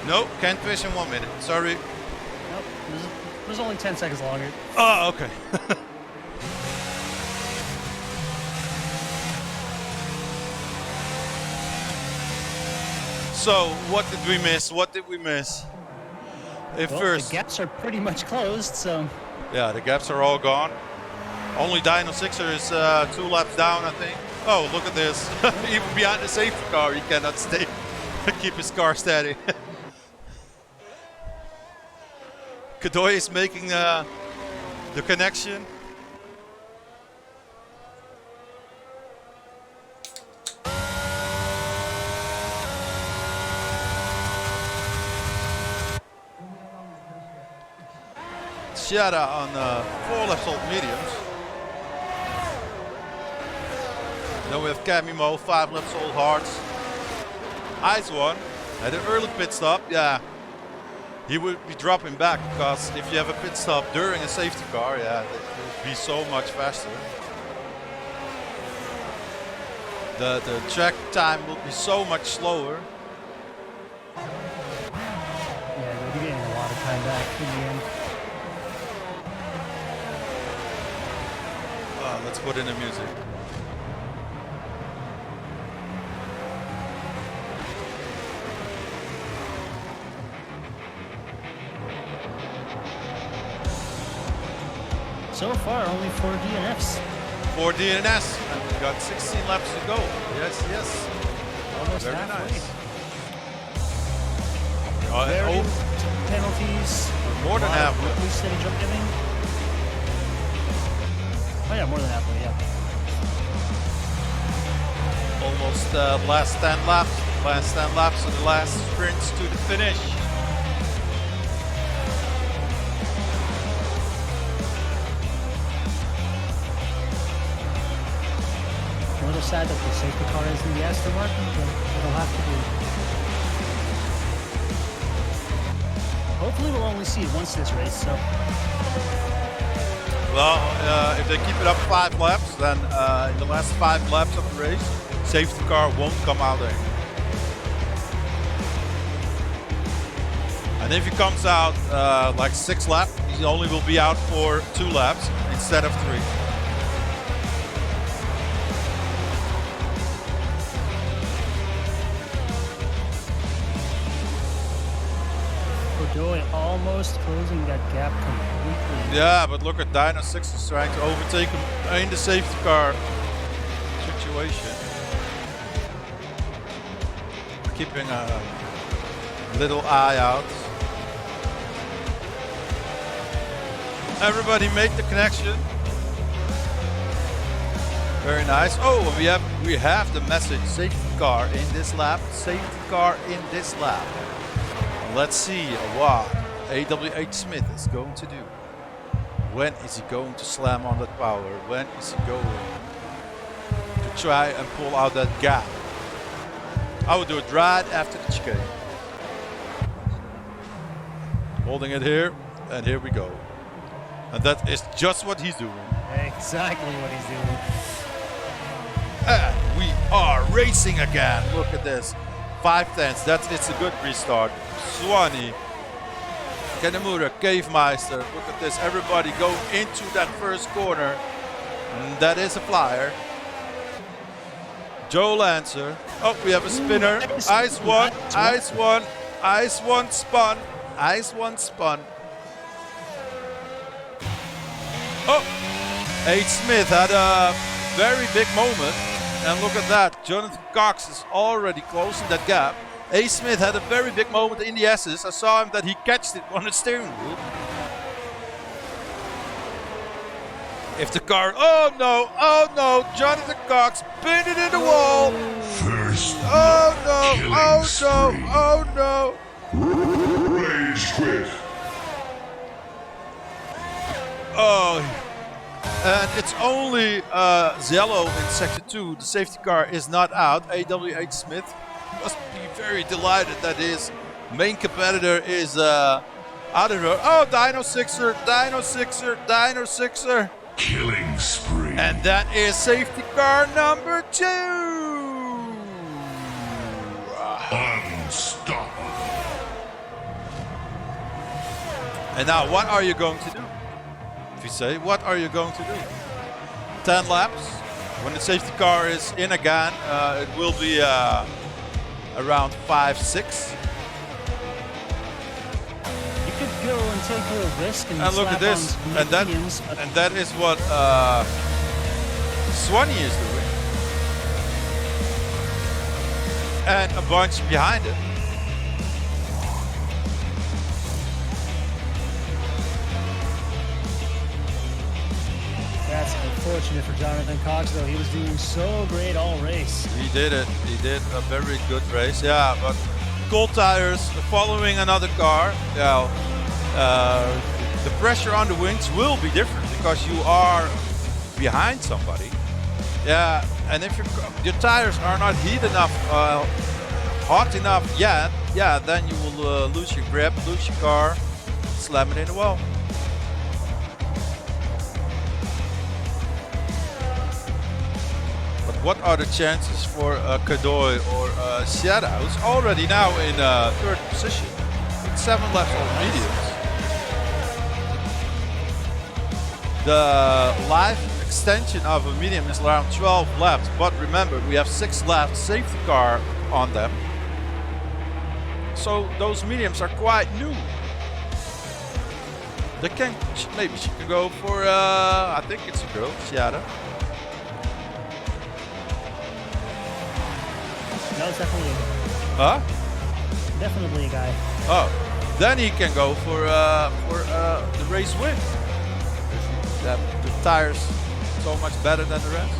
Nope, can't finish in 1 minute. Sorry.
Nope. It was only 10 seconds longer.
Oh, okay. So, what did we miss? What did we miss? At
Well,
first,
the gaps are pretty much closed, so
yeah, the gaps are all gone. Only Dino Sixer is 2 laps down, I think. Oh, look at this. Even behind the safety car, he cannot stay, keep his car steady. Kadoy is making the connection. Shiada on 4 left salt mediums. Then we have Camimo, 5 left salt hards. Ice one had an early pit stop. Yeah, he would be dropping back because if you have a pit stop during a safety car, yeah, it will be so much faster. The track time will be so much slower.
yeah, they're getting a lot of time back in the end.
Let's put in the music.
So far, only 4 DNFs.
4 DNS, and we got 16 laps to go. Yes, yes.
Almost
Very
halfway.
nice.
Very penalties.
More than halfway.
Quickly steady driving. Oh yeah, more than halfway, yeah.
Almost last 10 laps. Last 10 laps and the last sprints to the finish.
A little sad that the safety car is in the aftermarket, but it'll have to do. Hopefully we'll only see it once this race, so.
Well, if they keep it up 5 laps, then in the last 5 laps of the race, safety car won't come out there. And if he comes out like 6 laps, he only will be out for 2 laps instead of 3.
Joy almost closing that gap completely.
Yeah, but look at Dino 6 is trying to overtake him in the safety car situation. keeping a little eye out. Everybody make the connection. Very nice. Oh, we have the message: safety car in this lap. Safety car in this lap. Let's see what AWH Smith is going to do. When is he going to slam on that power? When is he going to try and pull out that gap? I will do it right after the chicane. Holding it here, and here we go. And that is just what he's doing.
Exactly what he's doing.
And we are racing again. Look at this. 5/10. It's a good restart. Swanee, Kenemura, Cavemeister. Look at this. Everybody going into that first corner. And that is a flyer. Joe Lancer. Oh, we have a spinner. Ice one. Ice one. Ice one spun. Ice one spun. Oh, H. Smith had a very big moment. And look at that. Jonathan Cox is already closing that gap. A. Smith had a very big moment in the S's. I saw him that he catched it on the steering wheel. If the car, oh no, Jonathan Cox pinned it in the wall.
First
Oh no,
killing
oh
spree.
no, oh no.
Rage quit.
Oh, and it's only Zello in Sector 2. The safety car is not out. AWH Smith must be very delighted that his main competitor is out of her. Oh, Dino Sixer, Dino Sixer, Dino Sixer.
Killing spree.
And that is safety car number 2.
Unstoppable.
And now, what are you going to do? If you say, what are you going to do? 10 laps. When the safety car is in again, it will be around 5-6.
You could go and take a little risk and
And look at
slap
this,
on
and that,
mediums, but
and that is what Swanee is doing, and a bunch behind it.
that's unfortunate for Jonathan Cox, though. He was doing so great all race.
He did it. He did a very good race. Yeah, but cold tires following another car. Yeah, the pressure on the wings will be different because you are behind somebody. Yeah, and if your tires are not hot enough yet, yeah, then you will lose your grip, lose your car, slam it in the wall. But what are the chances for Kadoy or Sierra, who's already now in third position with 7 laps on mediums? The life extension of a medium is around 12 laps, but remember we have 6 laps safety car on them. So those mediums are quite new. They can, maybe she can go for, I think it's a girl, Sierra.
No, it's definitely a guy.
Huh?
Definitely a guy.
Oh, then he can go for the race win. The tires so much better than the rest.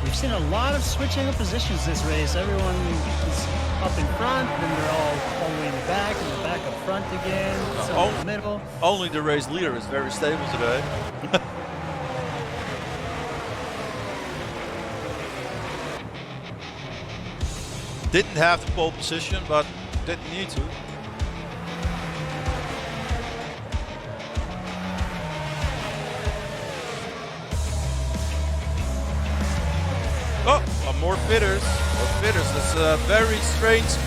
We've seen a lot of switching of positions this race. Everyone is up in front, then they're all the way in the back, and they're back up front again, some in the middle.
Only the race leader is very stable today. Didn't have the pole position, but didn't need to. Oh, more pitters. More pitters. That's very strange.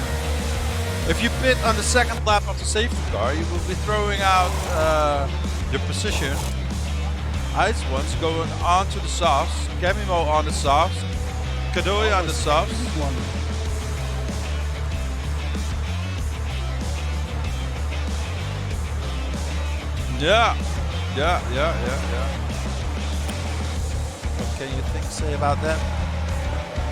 If you pit on the second lap of the safety car, you will be throwing out your position. Ice ones going on to the softs. Kemimo on the softs. Kadoy on the softs. Yeah. What can you say about that?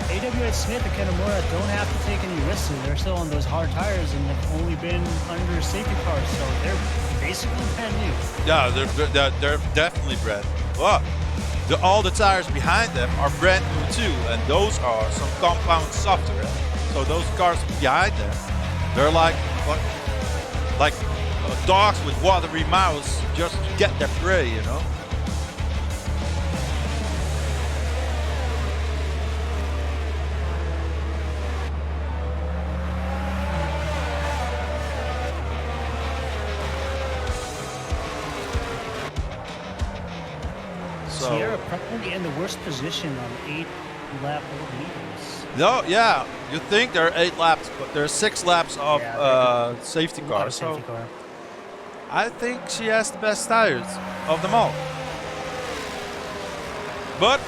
AWH Smith and Kanamura don't have to take any risks. They're still on those hard tires and they've only been under safety cars, so they're basically brand new.
Yeah, they're definitely brand new. Well, all the tires behind them are brand new too, and those are some compound software. So those cars behind them, they're like dogs with watery mouths just to get their prey, you know.
Sierra probably in the worst position on 8-lap leaders.
No, yeah, you think there are 8 laps, but there are 6 laps of safety cars. So I think she has the best tires of them all. But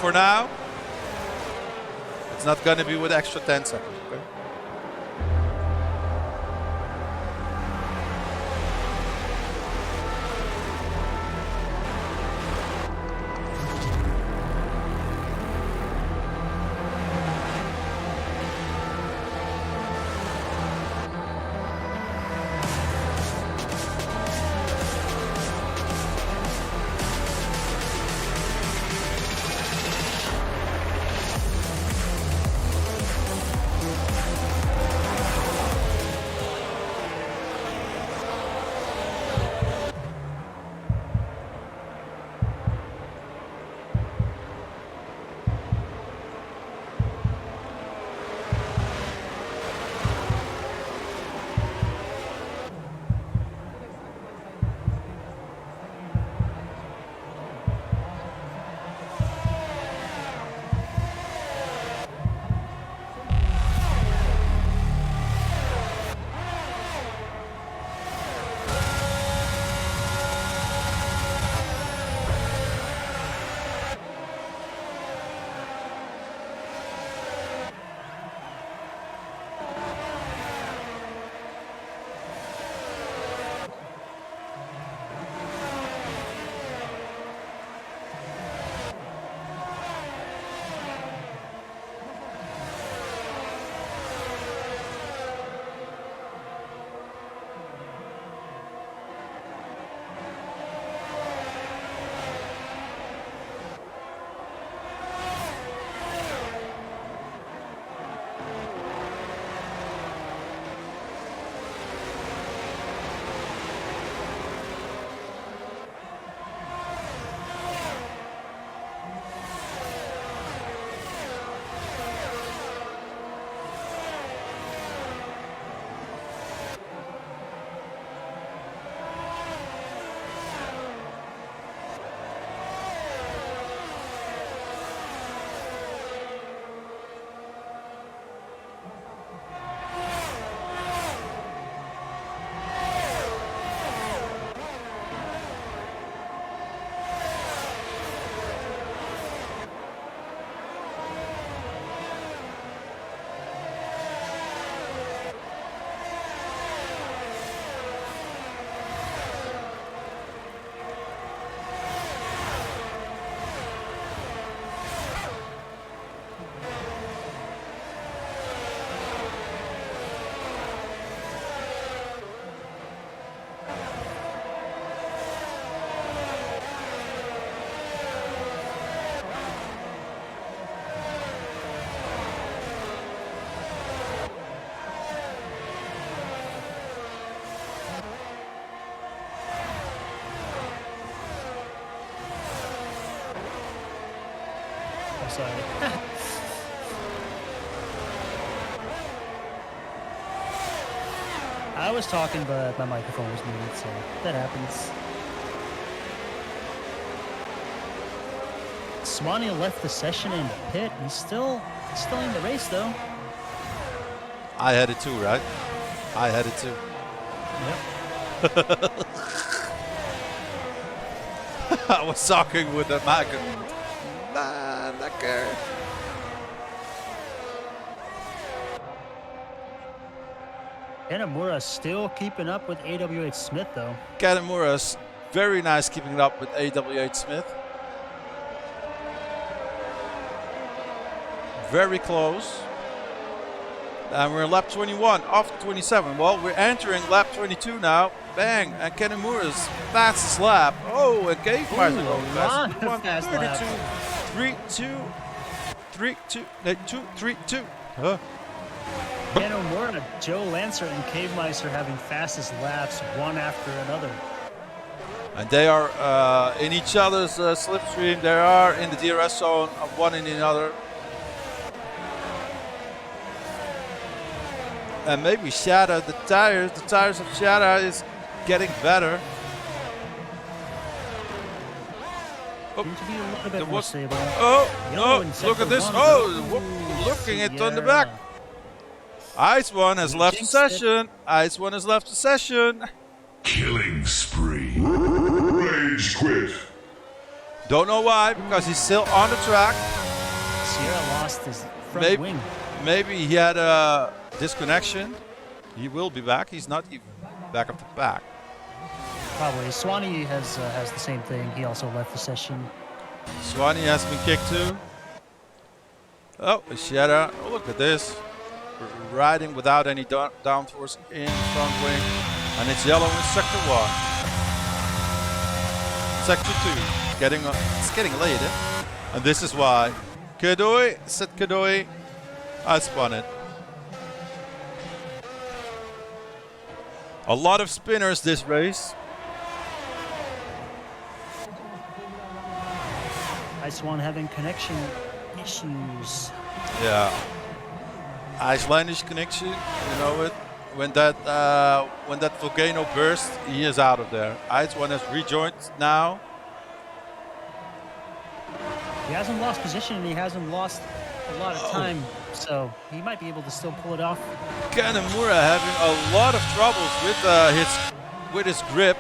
for now, it's not going to be with extra 10 seconds. Okay?
Sorry. I was talking, but my microphone was muted, so that happens. Swanee left the session in the pit. He's still in the race, though.
I had it too, right? I had it too.
Yep.
I was talking with the microphone. Nah, not care.
Kanamura still keeping up with AWH Smith, though.
Kanamura's very nice keeping it up with AWH Smith. Very close. And we're in lap 21 off 27. Well, we're entering lap 22 now. Bang! And Kanemura's fastest lap. Oh, and Kavemeister going fast. 1:32, 3:2, Huh?
Kanemura, Joe Lancer, and Kavemeister having fastest laps one after another.
And they are in each other's slipstream. They are in the DRS zone of one and another. And maybe Shada, the tires of Shada is getting better.
Seems to be a little bit more stable.
Oh,
Yellow
no,
in
look at
sector
this.
one.
Oh, looking it on the back. Ice One has left the session. Ice One has left the session.
Killing spree. Rage quit.
Don't know why, because he's still on the track.
Sierra lost his front wing.
Maybe he had a disconnection. He will be back. He's not even back up the back.
Probably. Swanee has the same thing. He also left the session.
Swanee has been kicked too. Oh, Shada. Oh, look at this. Riding without any downforce in front wing. And it's yellow in sector 1. Sector 2. It's getting late, eh? And this is why. Kedoi, said Kedoi. I spun it. A lot of spinners this race.
Ice One having connection issues.
Yeah. Icelandish connection, you know it. When that volcano burst, he is out of there. Ice One has rejoined now.
He hasn't lost position and he hasn't lost a lot of time, so he might be able to still pull it off.
Kanemura having a lot of troubles with his grip.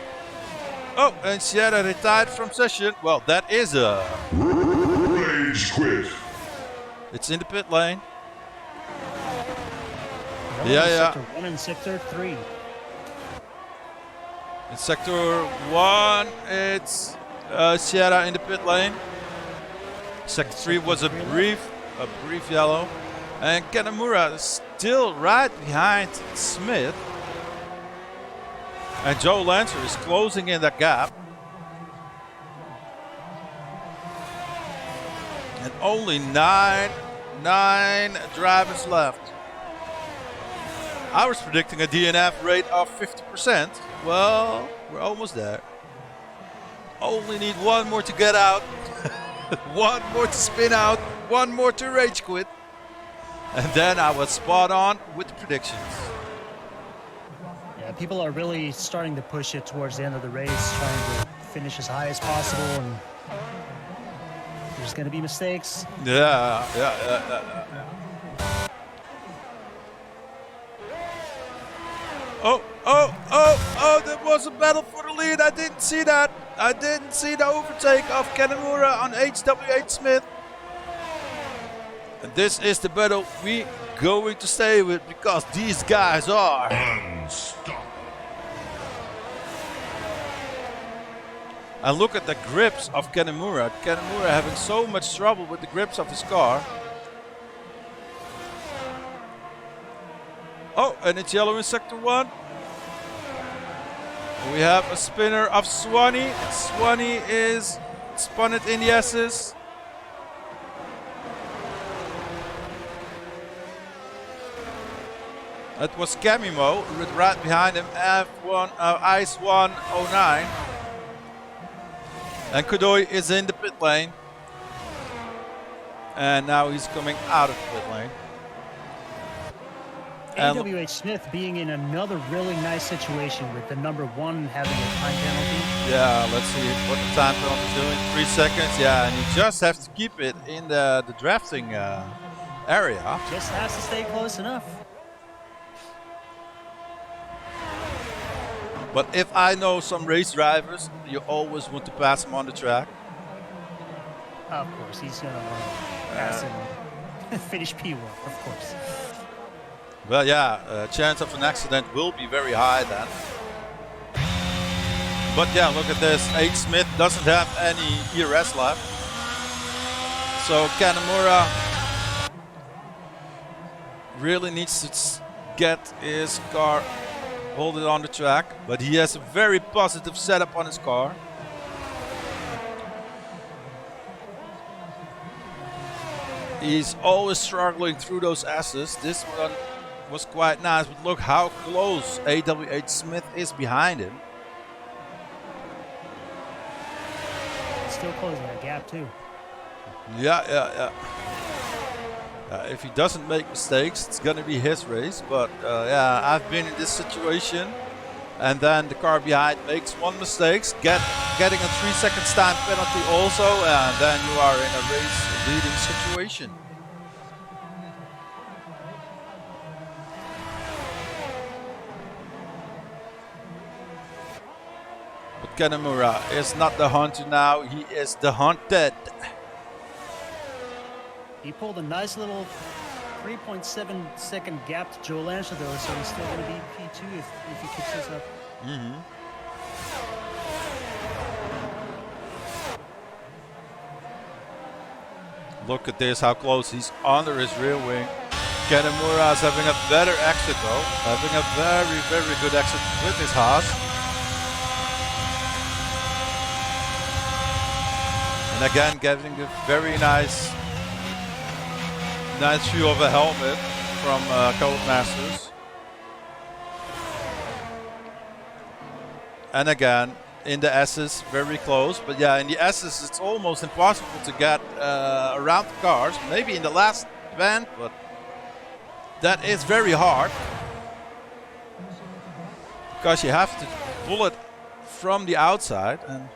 Oh, and Sierra retired from session. Well, that is a
Rage quit.
It's in the pit lane.
Yeah. Sector 1 and sector 3.
In sector 1, it's Sierra in the pit lane. Sector 3 was a brief yellow. And Kanemura is still right behind Smith. And Joe Lancer is closing in that gap. And only nine drivers left. I was predicting a DNF rate of 50%. Well, we're almost there. Only need one more to get out. One more to spin out. One more to rage quit. And then I was spot on with the predictions.
Yeah, people are really starting to push it towards the end of the race, trying to finish as high as possible, and there's going to be mistakes.
Yeah. Oh, there was a battle for the lead. I didn't see that. I didn't see the overtake of Kanemura on HWH Smith. And this is the battle we going to stay with, because these guys are
Unstoppable.
And look at the grips of Kanemura. Kanemura having so much trouble with the grips of his car. Oh, and it's yellow in sector 1. We have a spinner of Swanee. Swanee is spun it in the S's. That was Camimo with right behind him, F1, Ice 109. And Kodoi is in the pit lane. And now he's coming out of the pit lane.
AWH Smith being in another really nice situation with the number 1 having a time penalty.
Yeah, let's see what the time penalty is doing. 3 seconds, yeah, and you just have to keep it in the drafting area.
Just has to stay close enough.
But if I know some race drivers, you always want to pass them on the track.
Of course, he's going to want to pass and finish P1, of course.
Well, yeah, chance of an accident will be very high then. But yeah, look at this. H. Smith doesn't have any ERS left. So Kanemaru really needs to get his car, hold it on the track. But he has a very positive setup on his car. He's always struggling through those S's. This one was quite nice, but look how close AWH Smith is behind him.
Still closing that gap too.
Yeah. If he doesn't make mistakes, it's gonna be his race. But yeah, I've been in this situation, and then the car behind makes one mistake, getting a 3 seconds time penalty also, and then you are in a race leading situation. But Kanemaru is not the hunter now, he is the hunted.
He pulled a nice little 3.7 second gap to Joel Ansher though, so he's still going to be P2 if he keeps this up.
Look at this, how close he's under his rear wing. Kanemaru is having a better exit though, having a very, very good exit with his Haas. And again, getting a very nice view of a helmet from Codemasters. And again, in the S's, very close. But yeah, in the S's, it's almost impossible to get around the cars. Maybe in the last bend, but that is very hard. Because you have to pull it from the outside. And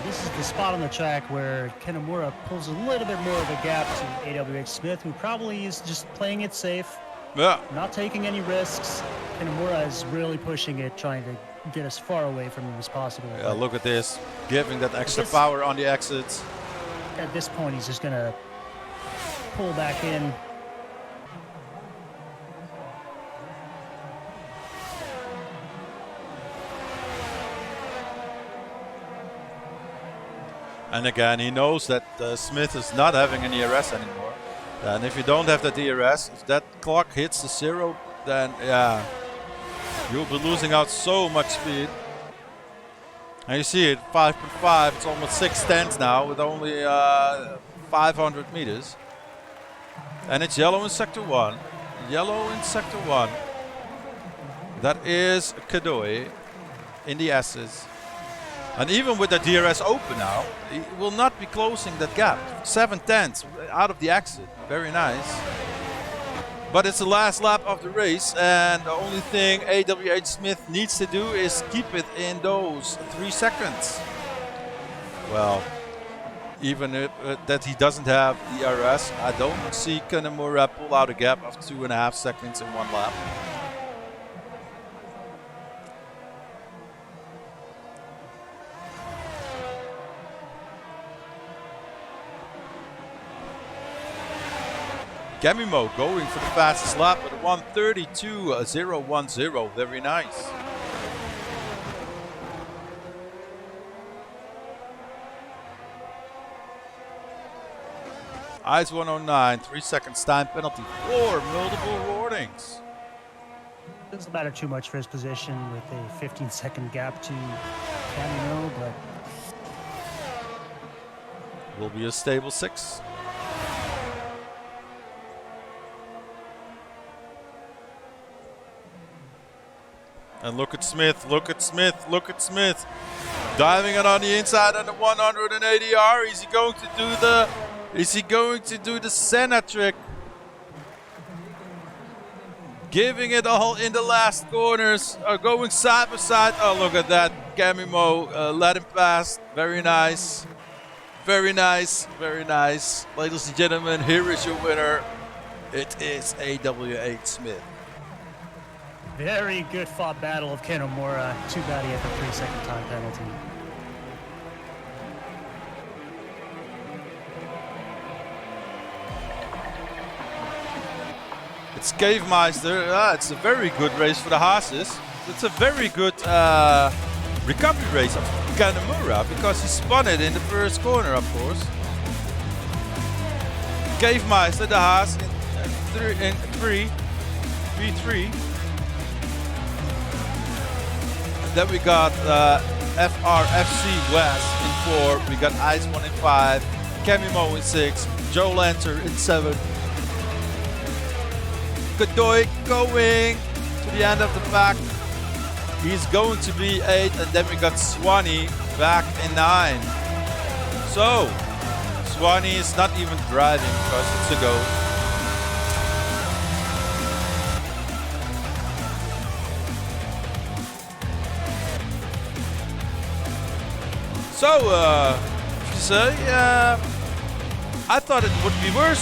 this is the spot on the track where Kanemaru pulls a little bit more of a gap to AWH Smith, who probably is just playing it safe, not taking any risks. Kanemaru is really pushing it, trying to get as far away from him as possible.
Yeah, look at this, giving that extra power on the exits.
At this point, he's just gonna pull back in.
And again, he knows that Smith is not having any DRS anymore. And if you don't have the DRS, if that clock hits the 0, then yeah, you'll be losing out so much speed. And you see it, 5.5, it's almost 6 tenths now with only 500 meters. And it's yellow in sector 1. Yellow in sector 1. That is Kadoi in the S's. And even with the DRS open now, he will not be closing that gap. 7 tenths out of the exit. Very nice. But it's the last lap of the race, and the only thing AWH Smith needs to do is keep it in those 3 seconds. Well, even if that he doesn't have DRS, I don't see Kanemaru pull out a gap of 2.5 seconds in 1 lap. Gamimo going for the fastest lap at 1:32.010. Very nice. Ice 109, 3 seconds time penalty for multiple warnings.
Doesn't matter too much for his position with a 15-second gap to Camino, but
will be a stable 6. And look at Smith, look at Smith, look at Smith. Diving it on the inside on the 180R. Is he going to do the Senna trick? Giving it all in the last corners. Going side by side. Oh, look at that. Gamimo let him pass. Very nice. Very nice. Very nice. Ladies and gentlemen, here is your winner. It is AWH Smith.
very good fought battle of Kanemaru. Too bad he had the 3-second time penalty.
It's Cavemeister. It's a very good race for the Haas's. it's a very good recovery race of Kanemaru because he spun it in the first corner, of course. Gave Meister the Haas in 3-3. Then we got FRFC West in 4. We got Ice 1 in 5. Camimo in 6. Joe Lancer in 7. Godoy going to the end of the pack. He's going to be 8. And then we got Swanee back in 9. So, Swanee is not even driving because it's a go. So, if you say, I thought it would be worse.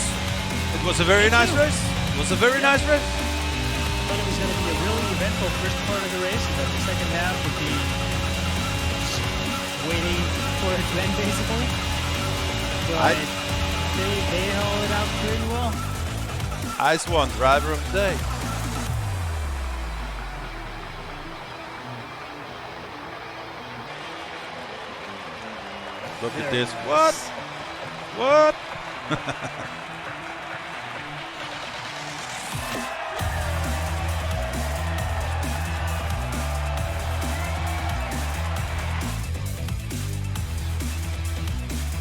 It was a very nice race. It was a very nice race.
I thought it was going to be a really eventful first part of the race, and then the second half would be just waiting for it to end, basically. But they held it out pretty well.
Ice 1, driver of the day. Look at this. What? What?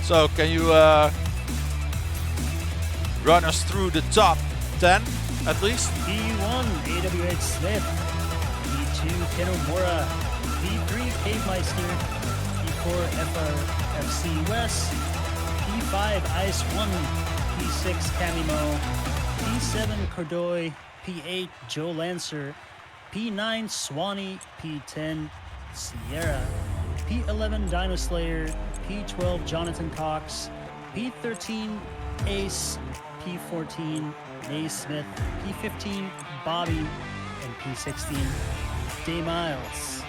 So, can you run us through the top 10 at least?
P1, AWH Smith. P2, Kenomura. P3, Cave Meister. P4, FRFC West. P5, Ice 1. P6, Camimo. P7, Cordoy. P8, Joe Lancer. P9, Swanee. P10, Sierra. P11, Dino Slayer. P12, Jonathan Cox. P13, Ace. P14, Naismith. P15, Bobby. And P16, Day Miles.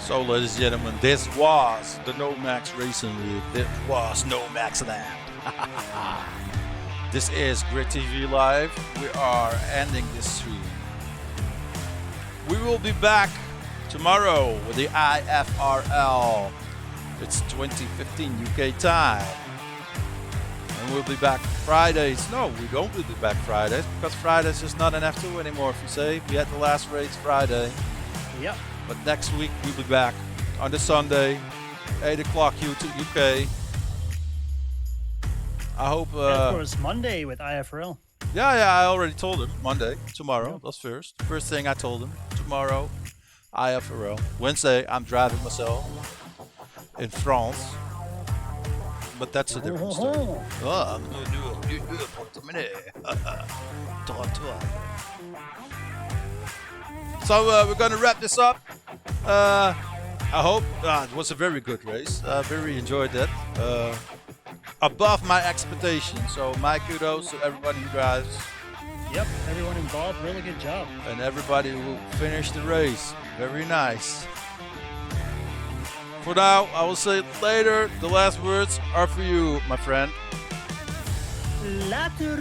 So, ladies and gentlemen, this was the NOMEX Racing League. This was NOMEX Land. This is GridTV Live. We are ending this stream. We will be back tomorrow with the IFRL. It's 2015 UK time. And we'll be back Fridays. No, we don't be back Fridays because Fridays is not an F2 anymore, if you say. We had the last race Friday.
Yep.
But next week we'll be back on the Sunday, 8 o'clock UK. I hope.
And of course, Monday with IFRL.
Yeah, I already told him. Monday, tomorrow. Yeah. That's first. First thing I told him. Tomorrow, IFRL. Wednesday, I'm driving myself in France. But that's a different story. Oh, I'm going to do So we're going to wrap this up. I hope it was a very good race. I very enjoyed that. Above my expectations. So my kudos to everybody who drives.
Yep, everyone involved, really good job.
And everybody who finished the race. Very nice. For now, I will say later. The last words are for you, my friend.
Later.